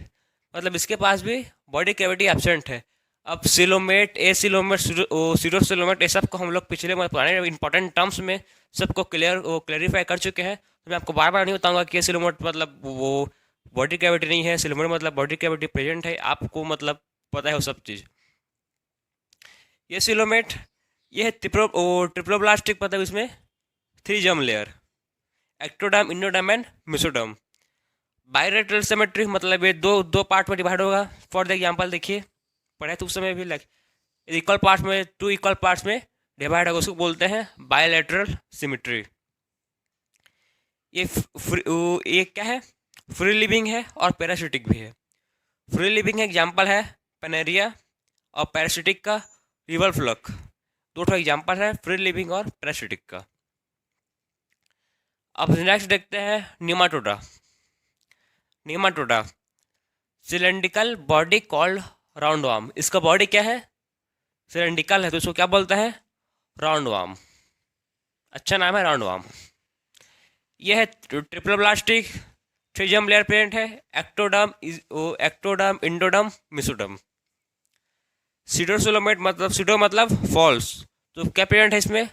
मतलब इसके पास भी बॉडी कैविटी एब्सेंट है। अब सिलोमेट, एसिलोमेट, सीरोसिलोमेट, ये सब को हम लोग पिछले पुराने इंपॉर्टेंट टर्म्स में सबको क्लियरिफाई कर चुके हैं, तो मैं आपको बार बार नहीं बताऊंगा कि एसिलोमेट मतलब वो बॉडी कैविटी नहीं है, सिलोमेट मतलब बॉडी कैविटी प्रेजेंट है, आपको मतलब पता है वो सब चीज़। ये सिलोमेट, ये है ट्रिप्लोब्लास्टिक, मतलब इसमें 3 germ layer, ectoderm, endoderm and mesoderm. Bilateral symmetry मतलब ये दो दो पार्ट में डिवाइड होगा। फॉर द एग्जांपल देखिए, पढ़े तो उस समय भी लाइक इक्वल पार्ट्स में, 2 इक्वल पार्ट्स में डिवाइड होगा, उसको बोलते हैं बायलेटरल सिमेट्री। ये क्या है? फ्री लिविंग है और पैरासिटिक भी है। फ्री लिविंग एग्जांपल है पेनेरिया, और पैरासिटिक का रिवर फ्लक, दो ठो एग्जांपल है फ्री लिविंग और पैरासिटिक का। अब नेक्स्ट देखते हैं nematoda. Nematoda, cylindrical body called round worm, इसका बॉडी क्या है? सिलेंड्रिकल है, तो इसको क्या बोलता है? राउंड वार्म, अच्छा नाम है राउंड वार्म। यह है ट्रिप्लोब्लास्टिक, 3 जर्म लेयर प्रेजेंट है, एक्टोडर्म, एक्टोडर्म, इंडोडर्म, मेसोडर्म। सीडोसोलोमेट मतलब सीडो मतलब फॉल्स, तो क्या प्रेजेंट है इसमें?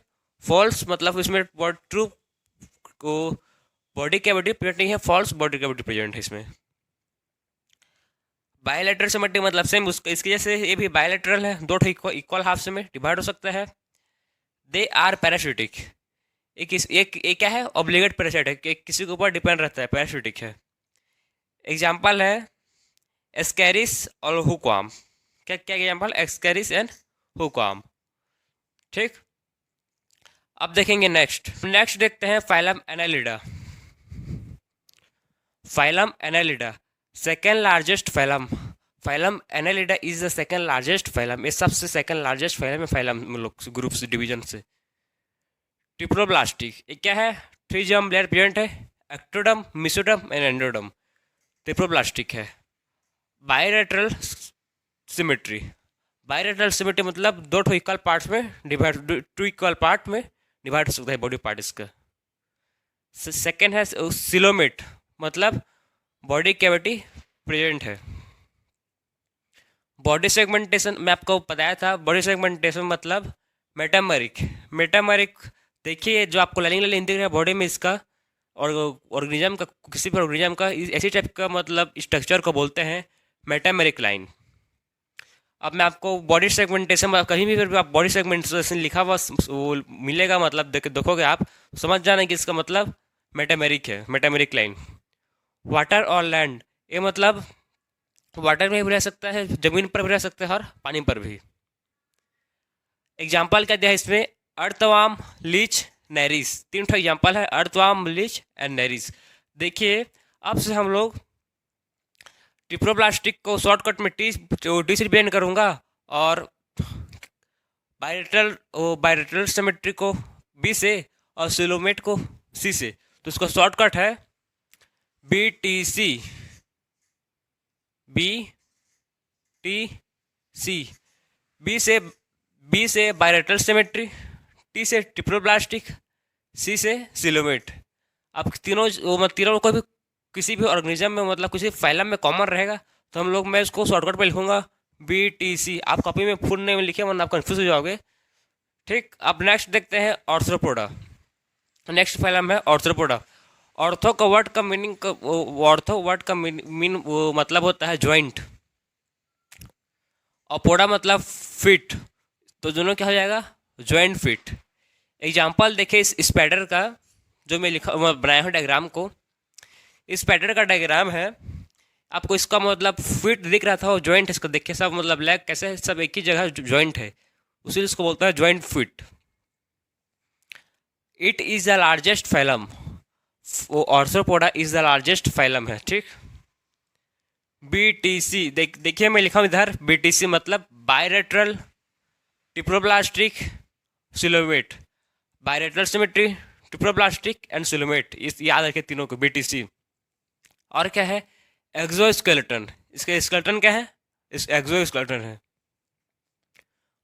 फॉल्स, मतलब इसमें ट्रू को बॉडी कैविटी प्रेजेंट नहीं है, फॉल्स बॉडी कैविटी प्रेजेंट है इसमें। बायलैटरल सिमेट्री मतलब सेम उसके, इसकी जैसे ये भी बायलैटरल है, दो इक्वल हाफ से में डिवाइड हो सकता है। दे आर पैरासिटिक, एक क्या है? ऑब्लिगेट पैरासिटिक, किसी के ऊपर डिपेंड रहता है, पैरासिटिक है। एग्जाम्पल है एस्कैरिस और हुक्वाम, क्या क्या एग्जाम्पल? Ascaris and हुक्वाम। ठीक, अब देखेंगे नेक्स्ट देखते हैं phylum Annelida. Phylum Annelida second largest phylum, phylum Annelida is the second largest phylum, ये सबसे सेकेंड लार्जेस्ट फाइलम है फाइलम लोग ग्रुप से डिवीजन से। ट्रिप्लोब्लास्टिक, ये क्या है? 3 जर्म लेयर प्रेजेंट है, ectoderm, mesoderm and endoderm, triploblastic है। बायलैटरल सिमेट्री, बायलैटरल सिमेट्री मतलब दो ठो इक्वल पार्ट्स में डिवाइड, 2 इक्वल पार्ट में डिवाइड हो सकता है बॉडी पार्ट इसका। सेकेंड है सिलोमेट, मतलब बॉडी कैविटी प्रेजेंट है। बॉडी सेगमेंटेशन मैं आपको बताया था, बॉडी सेगमेंटेशन मतलब मेटामरिक, मेटामरिक देखिए जो आपको लाइन लाइन दिख रहा है बॉडी में इसका, और ऑर्गेनिज्म का, किसी भी ऑर्गेनिज्म का ऐसी टाइप का मतलब स्ट्रक्चर को बोलते हैं मेटामेरिक लाइन। अब मैं आपको बॉडी सेगमेंटेशन, कहीं भी आप बॉडी सेगमेंटेशन लिखा हुआ वो मिलेगा, मतलब देखोगे आप समझ जाना कि इसका मतलब मेटामेरिक है, मेटामेरिक लाइन। वाटर और लैंड, ये मतलब वाटर में भी रह सकता है, जमीन पर भी रह सकता है और पानी पर भी। एग्जाम्पल क्या दिया है इसमें? अर्थवार्म, लीच, नेरिस, 3 ठो एग्जाम्पल है, अर्थवार्म, लीच एंड नेरिस। देखिए अब से हम लोग ट्रिप्लोब्लास्टिक को शॉर्टकट में टी से रिप्रेजेंट करूंगा, और बायलेटरल सिमेट्री को बी से और सिलोमेट को सी से, तो इसका शॉर्टकट है BTC, BTC। बी से बायलेटरल सिमेट्री, टी से ट्रिप्लोब्लास्टिक, सी से सिलोमेट। अब तीनों को भी किसी भी ऑर्गेनिज्म में मतलब किसी फाइलम में कॉमन रहेगा, तो मैं इसको शॉर्टकट पे लिखूंगा BTC। आप कॉपी में फुल नेम लिखे वरना आप कंफ्यूज हो जाओगे। ठीक, अब नेक्स्ट देखते हैं ऑर्थ्रोपोडा। नेक्स्ट फाइलम है ऑर्थ्रोपोडा। ऑर्थो का वर्ड का मीनिंग ऑर्थो वर्ड का मतलब होता है ज्वाइंट, और पोडा मतलब फिट, तो दोनों क्या हो जाएगा, ज्वाइंट फिट। एग्जाम्पल देखिए इस स्पाइडर का, जो मैं बनाया हूँ डायग्राम को। इस स्पाइडर का डायग्राम है, आपको इसका मतलब फिट दिख रहा था, वो ज्वाइंट है इसका, देखिए सब मतलब लेग कैसे सब एक ही जगह ज्वाइंट है, उसी इसको बोलता है joint fit. It is the largest phylum, Arthropoda is the largest phylum है। ठीक, BTC देखिए मैं लिखा हूँ इधर, BTC मतलब bilateral triploblastic coelomate, bilateral symmetry, triploblastic and coelomate, इस याद रखें तीनों को BTC। और क्या है, एक्सोस्केलेटन, इसका स्केलेटन क्या है, इस एक्सोस्केलेटन है।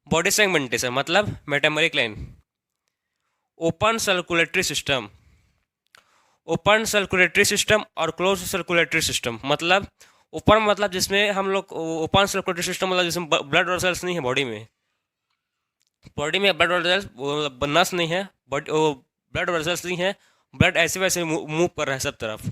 बॉडी सेगमेंटेशन मतलब metameric line. Open circulatory system, open circulatory system और क्लोज सर्कुलेटरी सिस्टम मतलब ओपन मतलब जिसमें हम लोग, ओपन सर्कुलेटरी सिस्टम मतलब जिसमें ब्लड वेसल्स नहीं है बॉडी में ब्लड वेसल्स नस नहीं है, ब्लड वेसल्स नहीं है, ब्लड ऐसे वैसे मूव कर रहा है सब तरफ।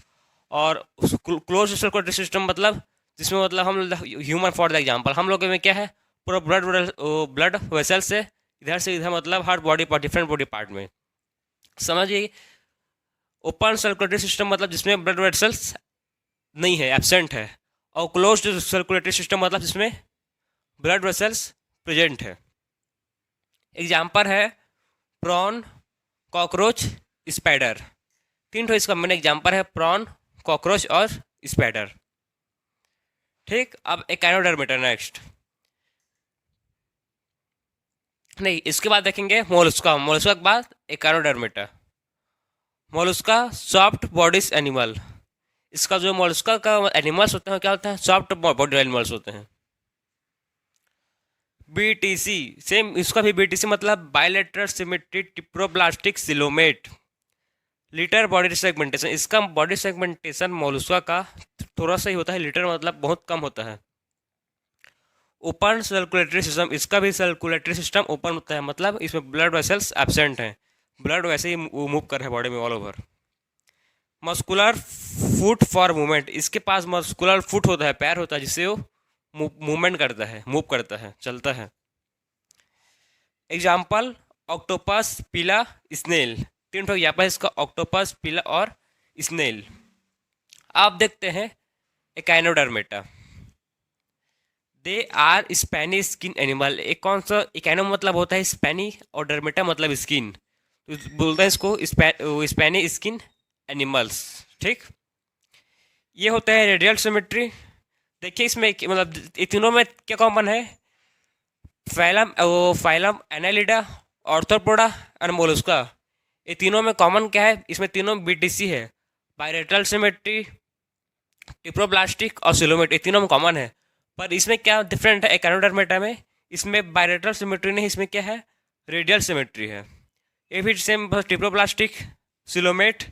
और क्लोज सर्कुलेटरी सिस्टम मतलब जिसमें मतलब हम ह्यूमन फॉर द एग्जांपल हम लोग में क्या है, पूरा ब्लड वेसल्स से इधर मतलब हर body part, different body part में, समझिए। ओपन सर्कुलेटरी सिस्टम मतलब जिसमें ब्लड वेसल्स नहीं है, एब्सेंट है। और क्लोज्ड सर्कुलेटरी सिस्टम मतलब जिसमें ब्लड वेसल्स प्रेजेंट है। एग्जाम्पल है प्रॉन, कॉकरोच, स्पाइडर। तीन ठो इसका मैंने एग्जाम्पल है, प्रॉन, कॉकरोच और स्पाइडर। ठीक, अब एकाइनोडर्मेटा नेक्स्ट, नहीं इसके बाद देखेंगे मोलस्का, मोलस्का के बाद echinodermata. Mollusca soft bodies animal, इसका जो मोलस्का का एनिमल्स होते हैं क्या होता है, सॉफ्ट बॉडी एनिमल्स होते हैं। BTC सेम, इसका भी BTC मतलब bilateral symmetry triploblastic coelomate. Litre body segmentation, इसका बॉडी सेगमेंटेशन मोलस्का का थोड़ा सा ही होता है, लिटर मतलब बहुत कम होता है। ओपन सर्कुलेटरी सिस्टम, इसका भी सर्कुलेटरी सिस्टम ओपन होता है, मतलब इसमें ब्लड वेसल्स एब्सेंट हैं, ब्लड वैसे ही मूव कर रहे हैं बॉडी में all over. Muscular foot for movement, इसके पास मस्कुलर फुट होता है, पैर होता है जिससे वो मूवमेंट करता है, मूव करता है, चलता है। एग्जाम्पल ऑक्टोपस, पीला, स्नेल। तीन ठो यहाँ पर इसका ऑक्टोपस, पीला और स्नेल। आप देखते हैं echinodermata, they are spiny skin animal. एक कौन सा, इकाइनो मतलब होता है स्पैनी और डर्मेटा मतलब स्किन, तो बोलते हैं इसको स्पैनी स्किन एनिमल्स। ठीक, ये होता है रेडियल सिमेट्री। देखिए इसमें मतलब ये तीनों में क्या कॉमन है, फाइलम एनालिडा, ऑर्थ्रोपोडा और मोलस्का। ये तीनों में कॉमन क्या है, इसमें तीनों BTC है, बायलेटरल सिमेट्री, ट्रिप्लोब्लास्टिक और सिलोमेट, ये तीनों में कॉमन है। पर इसमें क्या डिफरेंट है एकाइनोडर्मेटा में, इसमें बायलेटरल सिमेट्री नहीं, इसमें क्या है, रेडियल सिमेट्री है। ये भी same triploblastic, coelomate,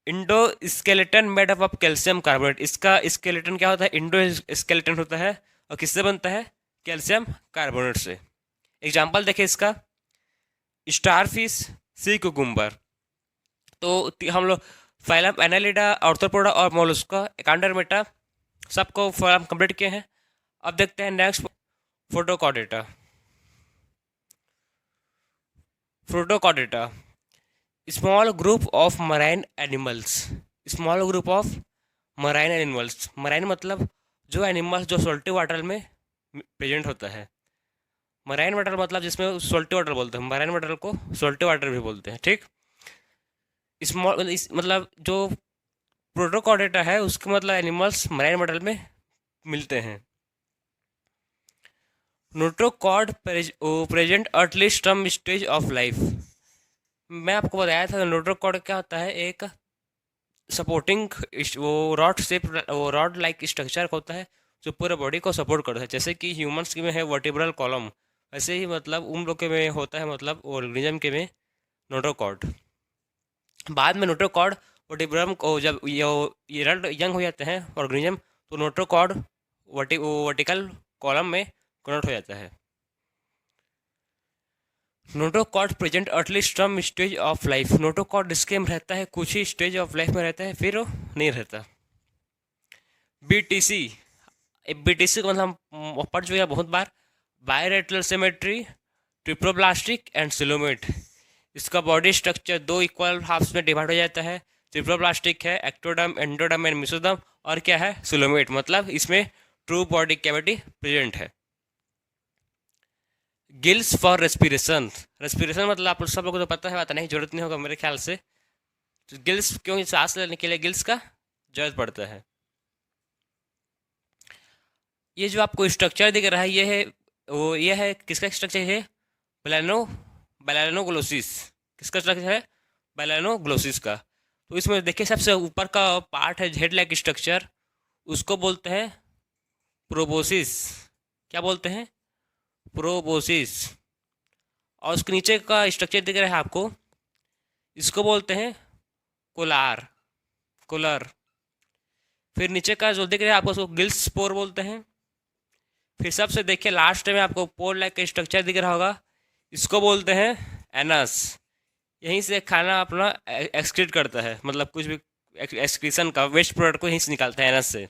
Indo skeleton made up of calcium carbonate. इसका स्केलेटन क्या होता है, इंडो स्केलेटन होता है, और किससे बनता है, कैल्शियम कार्बोनेट से। एग्जाम्पल देखिए इसका, स्टारफिश, सी कुकुम्बर। तो हम लोग फाइलम एनालिडा, ऑर्थ्रोपोडा और मोलस्का, एकाइनोडर्मेटा सबको फॉर्म कंप्लीट किए हैं। अब देखते हैं next, protochordata. Protochordata small group of marine animals, small group of marine animals. Marine मतलब जो एनिमल्स जो सोल्टी वाटर में प्रेजेंट होता है। मराइन वाटर मतलब जिसमें सोल्टी वाटर बोलते हैं, मराइन वाटर को सोल्टी वाटर भी बोलते हैं। ठीक, स्मॉल मतलब जो प्रोटोकॉर्डेटा है उसके मतलब एनिमल्स मराइन वाटर में मिलते हैं। नोटोकॉर्ड प्रेजेंट अर्ली स्टर्म स्टेज ऑफ लाइफ। मैं आपको बताया था नोटोकॉर्ड क्या होता है, एक सपोर्टिंग वो रॉड शेप वो रॉड लाइक स्ट्रक्चर होता है जो पूरे बॉडी को सपोर्ट करता है। जैसे कि ह्यूमंस के में है वर्टिब्रल कॉलम, वैसे ही मतलब उन लोग के में होता है, मतलब ऑर्गेनिज्म के में नोटोकॉर्ड। बाद में नोटोकॉर्ड वर्टिब्रम को जब ये रड यंग हो जाते हैं ऑर्गेनिज्म, तो नोटोकॉर्ड वर्टिकल कॉलम में कन्वर्ट हो जाता है। नोटोकॉर्ड प्रेजेंट अर्ली स्टर्म स्टेज ऑफ लाइफ। नोटोकॉर्ड इसके में रहता है कुछ ही स्टेज ऑफ लाइफ में रहता है, फिर वो नहीं रहता। बीटीसी, बीटीसी को मतलब हम पढ़ चुके हैं बहुत बार। बायरेट्रल सिमेट्री, ट्रिप्लोब्लास्टिक एंड सिलोमेट। इसका बॉडी स्ट्रक्चर दो इक्वल हाफ्स में डिवाइड हो जाता है। ट्रिप्लोब्लास्टिक है एक्टोडर्म, एंडोडर्म एंड मेसोडर्म, और क्या है सिलोमेट, मतलब इसमें ट्रू बॉडी कैविटी प्रेजेंट है। Gills for respiration. रेस्पिरेशन मतलब आप सब लोगों को तो पता है, बताने की जरूरत नहीं होगा मेरे ख्याल से। तो गिल्स क्यों, सांस लेने के लिए गिल्स का जरूरत पड़ता है। ये जो आपको स्ट्रक्चर दिख रहा है ये है ये है किसका स्ट्रक्चर है, बेलानो बेलानोग्लोसिस। किसका स्ट्रक्चर है, बेलानोग्लोसिस का। तो इसमें देखिए सबसे ऊपर का पार्ट है हेड लाइक स्ट्रक्चर, उसको बोलते हैं प्रोबोसिस। क्या बोलते हैं, प्रोबोसिस। और उसके नीचे का स्ट्रक्चर दिख रहा है आपको, इसको बोलते हैं कोलार, कोलर। फिर नीचे का जो दिख रहा है आपको उसको गिल्स स्पोर बोलते हैं। फिर सबसे देखिए लास्ट में आपको पोर लाइक का स्ट्रक्चर दिख रहा होगा, इसको बोलते हैं एनस। यहीं से खाना अपना एक्सक्रीट करता है, मतलब कुछ भी एक्सक्रीशन का वेस्ट प्रोडक्ट को यहीं से निकालता है एनस से।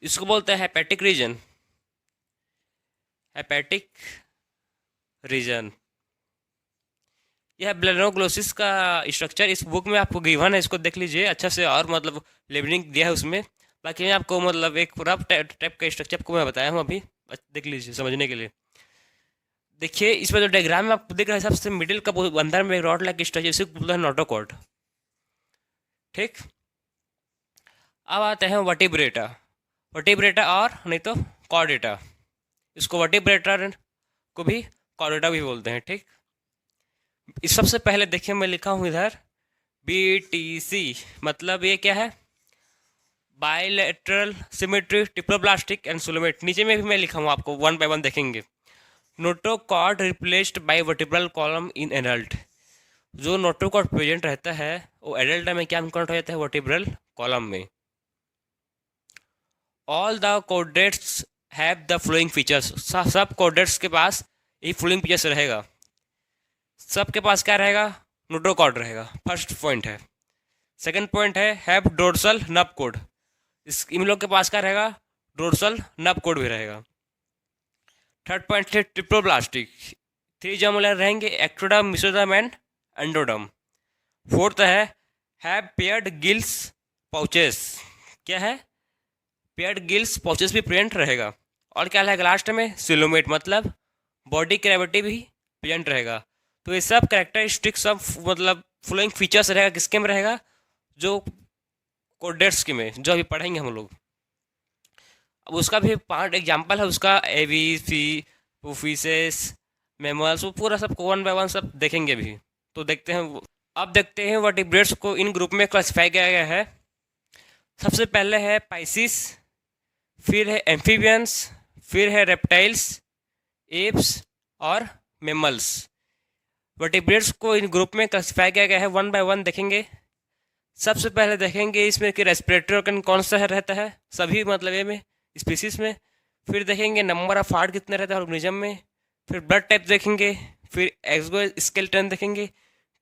इसको बोलते हैं हेपेटिक रीजन, हेपेटिक रीजन। यह ब्लेनोग्लोसिस का स्ट्रक्चर इस बुक में आपको गिवन है, इसको देख लीजिए अच्छा से, और मतलब लेबलिंग दिया है उसमें। बाकी मैं आपको मतलब एक रफ टाइप का स्ट्रक्चर को मैं बताया हूँ अभी, देख लीजिए समझने के लिए। देखिए इसमें जो डायग्राम में आपको दिख रहा है सबसे मिडिल का अंदर में एक रॉड लाइक स्ट्रक्चर, इसे बोलते हैं नोटोकॉर्ड। ठीक, अब आते हैं वर्टिब्रेटा। वर्टिब्रेटा और नहीं तो कॉर्डेटा, इसको वर्टिब्रेटा को भी कॉर्डेटा भी बोलते हैं। ठीक, इस सबसे पहले देखिए मैं लिखा हूँ इधर BTC, मतलब ये क्या है, bilateral symmetry, triploblastic and coelomate. नीचे में भी मैं लिखा हूँ, आपको वन बाय वन देखेंगे। Notochord replaced by vertebral column in adult. जो नोटोकॉर्ड प्रेजेंट रहता है वो एडल्ट में क्या कन्वर्ट हो जाता है, वर्टिब्रल कॉलम में। All the कोडेट्स have the flowing features. सब कोडेट्स के पास ये फ्लोइंग फीचर्स रहेगा। सबके पास क्या रहेगा, नोटोकॉर्ड रहेगा, फर्स्ट पॉइंट है। सेकंड पॉइंट है हैव डोर्सल नब कोड। इन लोग के पास क्या रहेगा, डोर्सल नब कोड भी रहेगा। थर्ड पॉइंट है ट्रिप्लोब्लास्टिक, 3 जर्मुलर रहेंगे, ectoderm, mesoderm and endoderm. Fourth है हैव पेयर्ड गिल्स पाउचेस। क्या है, पेयर्ड गिल्स पाउचेस भी प्रेजेंट रहेगा। और क्या रहेगा लास्ट में, सिलोमेट, मतलब बॉडी कैविटी भी प्रेजेंट रहेगा। तो ये सब कैरेक्टरिस्टिक्स सब मतलब फ्लोइंग फीचर्स रहेगा, किसके में रहेगा, जो कोडेट्स के में, जो अभी पढ़ेंगे हम लोग। अब उसका भी 5 एग्जाम्पल है उसका, एवीसी, प्रोफिसेस, मेमल्स, वो पूरा सब वन बाय वन सब देखेंगे भी। तो देखते हैं, अब देखते हैं वर्टिब्रेट्स को इन ग्रुप में क्लासिफाई किया गया है। सबसे पहले है पाइसिस, फिर है एम्फीबियंस, फिर है रेप्टाइल्स, एप्स और मेमल्स। वर्टिब्रेट्स को इन ग्रुप में क्लासिफाई किया गया है, वन बाय वन देखेंगे। सबसे पहले देखेंगे इसमें कि रेस्पिरेटरी ऑर्गन कौन सा रहता है, सभी मतलब ये में स्पीसीज में। फिर देखेंगे नंबर ऑफ हार्ट कितने रहता है ऑर्गेनिज्म में। फिर ब्लड टाइप देखेंगे, फिर एक्सोस्केलेटन देखेंगे,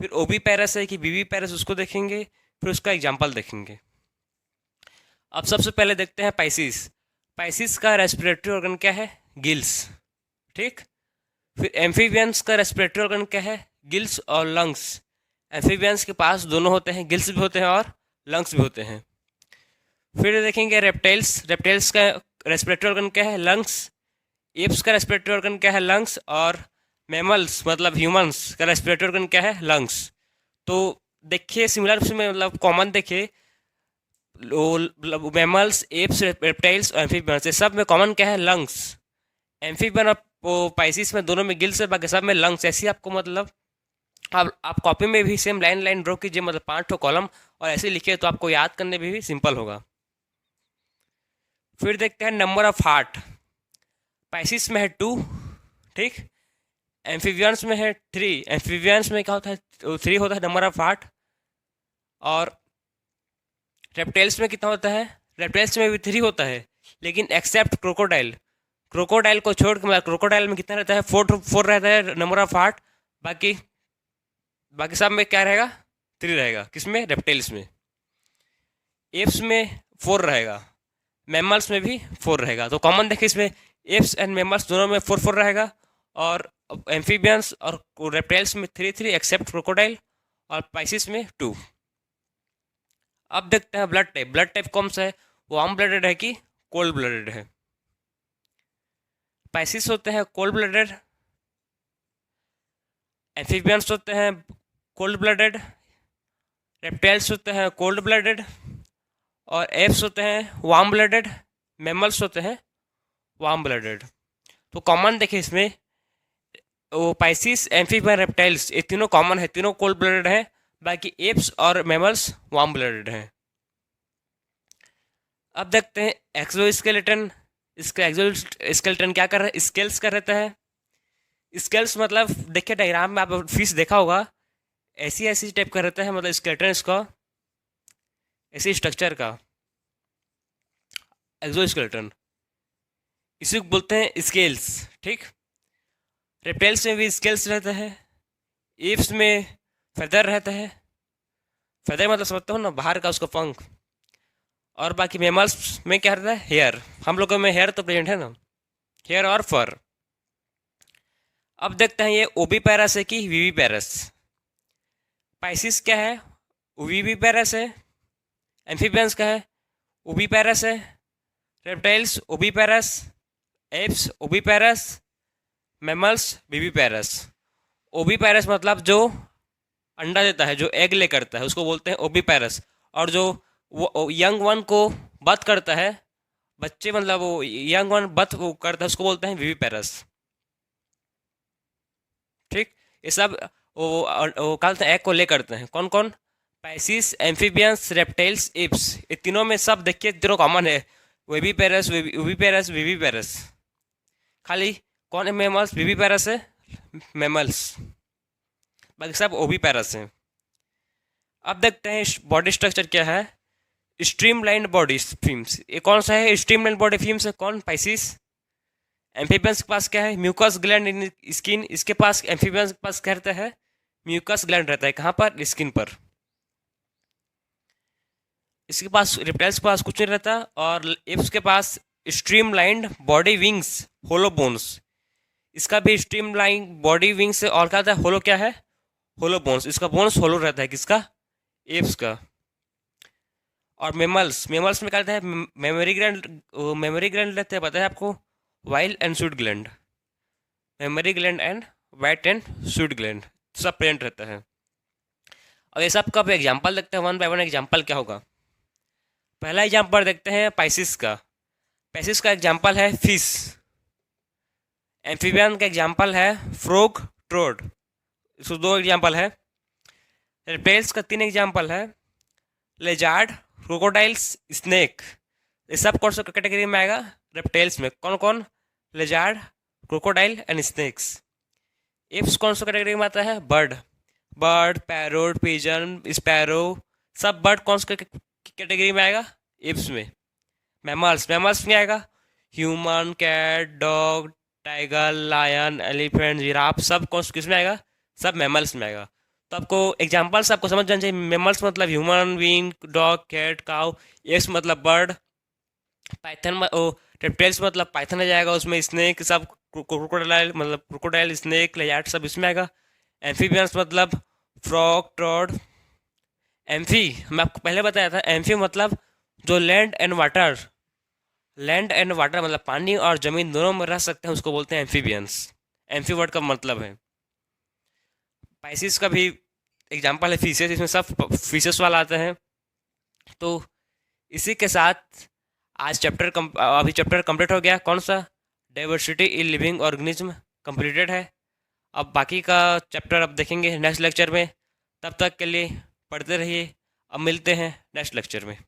फिर ओबी पैरस है कि बीबी पैरस, उसको देखेंगे, फिर उसका एग्जाम्पल देखेंगे। अब सबसे पहले देखते हैं पाइसिस। पाइसिस का रेस्पिरेटरी ऑर्गन क्या है, गिल्स। ठीक, फिर एम्फीबियंस का रेस्पिरेटरी ऑर्गन क्या है, गिल्स और लंग्स। एम्फीबियंस के पास दोनों होते हैं, गिल्स भी होते हैं और लंग्स भी होते हैं। फिर देखेंगे रेप्टाइल्स, रेप्टाइल्स का रेस्पिरेटरी ऑर्गन क्या है, लंग्स। एप्स का रेस्पिरेटरी ऑर्गन क्या है, लंग्स। और मैमल्स मतलब ह्यूमंस का रेस्पिरेटरी ऑर्गन क्या है, लंग्स। तो देखिए सिमिलर में मतलब कॉमन देखिए, मैमल्स, एप्स, रेप्टाइल्स और एम्फीबियंस, सब में कॉमन क्या है, लंग्स। एम्फीबियन और वो पाइसिस में दोनों में गिल्स है, बाकी सब में लंग्स। ऐसे ही आपको मतलब आप कॉपी में भी सेम लाइन लाइन ड्रॉ कीजिए, मतलब 5 कॉलम, और ऐसे लिखिए तो आपको याद करने में भी सिंपल होगा। फिर देखते हैं नंबर ऑफ हार्ट। पाइसिस में है 2, ठीक। एम्फीबियंस में है 3। एम्फीबियंस में क्या होता है, 3 होता है नंबर ऑफ हार्ट। और रेप्टाइल्स में कितना होता है, रेप्टाइल्स में भी 3 होता है, लेकिन एक्सेप्ट क्रोकोडाइल। क्रोकोडाइल को छोड़ के, क्रोकोडाइल में कितना रहता है, 4 रहता है नंबर ऑफ हार्ट। बाकी बाकी सब में क्या रहेगा, 3 रहेगा। किसमें, रेप्टाइल्स में। एप्स में 4 रहेगा, मैमल्स में भी 4 रहेगा। तो कॉमन देखिए इसमें एप्स एंड मैमल्स दोनों में 4 रहेगा, और एम्फीबियंस और रेप्टाइल्स में 3 एक्सेप्ट क्रोकोडाइल, और पाइसिस में 2। अब देखते हैं ब्लड टाइप। ब्लड टाइप कौन सा है, वार्म ब्लडेड है कि कोल्ड ब्लडेड है। पाइसिस होते हैं कोल्ड ब्लडेड, एम्फीबियंस होते हैं कोल्ड ब्लडेड, रेप्टाइल्स होते हैं कोल्ड ब्लडेड, और एप्स होते हैं वार्म ब्लडेड, मैमल्स होते हैं वार्म ब्लडेड। तो कॉमन देखिए इसमें, वो पाइसिस, एम्फीबियन, रेप्टाइल्स, ये तीनों कॉमन है, तीनों कोल्ड ब्लडेड है। बाकी एप्स और मैमल्स वार्म ब्लडेड हैं। अब देखते हैं एक्सोस्केलेटन। इसका एक्सोस्केलेटन क्या कर रहा है, स्केल्स का रहता है। स्केल्स मतलब देखिए डायग्राम में आप फिश देखा होगा, ऐसी ऐसी टाइप का रहता है, मतलब स्केलेटन इसका ऐसी स्ट्रक्चर का एक्सोस्केलेटन, इसी को बोलते हैं स्केल्स, ठीक। रेप्टाइल्स में भी स्केल्स रहता है, एप्स में फेदर रहता है। फेदर मतलब समझते हो ना, बाहर का उसका पंख। और बाकी मैमल्स में क्या रहता है, हेयर। हम लोगों में हेयर तो प्रेजेंट है ना, हेयर और फर। अब देखते हैं ये ओबी पैरस है कि वीवी पैरस। पाइसिस क्या है, वीवी पैरस है। एम्फीबियंस का है, ओबी पैरस है। रेप्टाइल्स ओबी पैरस, एप्स ओबी पैरस, मैमल्स वीवी पैरस। ओबी पैरस मतलब जो अंडा देता है, जो एग ले करता है, उसको बोलते हैं ओबी पैरस। और जो वो यंग वन को बर्थ करता है, बच्चे मतलब वो यंग वन बर्थ वो करता है, उसको बोलते हैं वीवी पैरस, ठीक। ये सब वो कहते हैं एग को ले करते हैं। कौन कौन, पाइसिस, एम्फीबियंस, रेप्टाइल्स, एप्स, ये तीनों में सब देखिए तीनों कॉमन है, वेबी पैरस, वीवी पैरस, वीवी पैरस। खाली कौन है मैमल्स, वीवी पैरस है मैमल्स, बाकी सब ओबी पैरस हैं। अब देखते हैं बॉडी स्ट्रक्चर क्या है। स्ट्रीमलाइन बॉडी फिल्म्स, ये कौन सा है, स्ट्रीमलाइन बॉडी फिल्म्स है कौन, पाइसिस। एम्फीबियंस के पास क्या है, म्यूकस ग्लैंड इन स्किन। इसके पास, एम्फीबियंस के पास क्या रहता है, म्यूकस ग्लैंड रहता है। कहाँ पर, स्किन पर। इसके पास, रेप्टाइल्स के पास कुछ नहीं रहता। और एप्स के पास स्ट्रीमलाइंड बॉडी विंग्स, होलो बोन्स। इसका भी स्ट्रीमलाइन बॉडी विंग्स है, और क्या होता है, होलो क्या है, होलो बोन्स। इसका बोन्स होलो रहता है, किसका, एप्स का। और मेमल्स, मेमल्स में क्या रहता है, मेमोरी ग्लैंड, मेमोरी ग्लैंड रहते हैं, पता है आपको, while and sweet gland. Memory gland and white and sweet gland सब प्रेजेंट रहता है। और ये सब का एग्जाम्पल देखते हैं, वन बाय वन एग्जाम्पल क्या होगा। पहला एग्जाम्पल देखते हैं पाइसिस का। पाइसिस का एग्जाम्पल है फिश। एम्फीबियन का एग्जाम्पल है फ्रॉग, ट्रोड। इसको 2 एग्जाम्पल है। रेप्टाइल्स का 3 एग्जाम्पल है, लेजार्ड, क्रोकोडाइल्स, स्नेक। ये सब कौन सा कैटेगरी में आएगा, रेप्टाइल्स में। कौन कौन, lizard, crocodile and snacks. Apps कौन सा कैटेगरी में आता है, bird. Bird, parrot, pigeon, sparrow, सब बर्ड कौन सा कैटेगरी में आएगा, एप्स में। मैमल्स, मैमल्स में आएगा human, cat, dog, tiger, lion, elephant, giraffe, सब कौन किस में आएगा, सब मैमल्स में आएगा। तो आपको एग्जाम्पल्स आपको समझ जाना चाहिए। मैमल्स मतलब human being, dog, cat, cow. Apes मतलब बर्ड। पाइथन रेप्टाइल्स मतलब पाइथन आ जाएगा उसमें। स्नेक सब क्रोकोडाइल मतलब क्रोकोडाइल, स्नेक, लेजार्ड सब इसमें आएगा। एम्फीबियंस मतलब फ्रॉग, ट्रॉड। एम्फी मैं आपको पहले बताया था, एम्फी मतलब जो land and water, land and water मतलब पानी और जमीन दोनों में रह सकते हैं, उसको बोलते हैं एम्फीबियंस। एम्फी वर्ड का मतलब है। पाइसिस का भी एग्जाम्पल है फिशेस, इसमें सब फिशेस वाला आता है। तो इसी के साथ आज अभी चैप्टर कंप्लीट हो गया। कौन सा, diversity in living organism completed है। अब बाकी का चैप्टर अब देखेंगे नेक्स्ट लेक्चर में। तब तक के लिए पढ़ते रहिए। अब मिलते हैं नेक्स्ट लेक्चर में।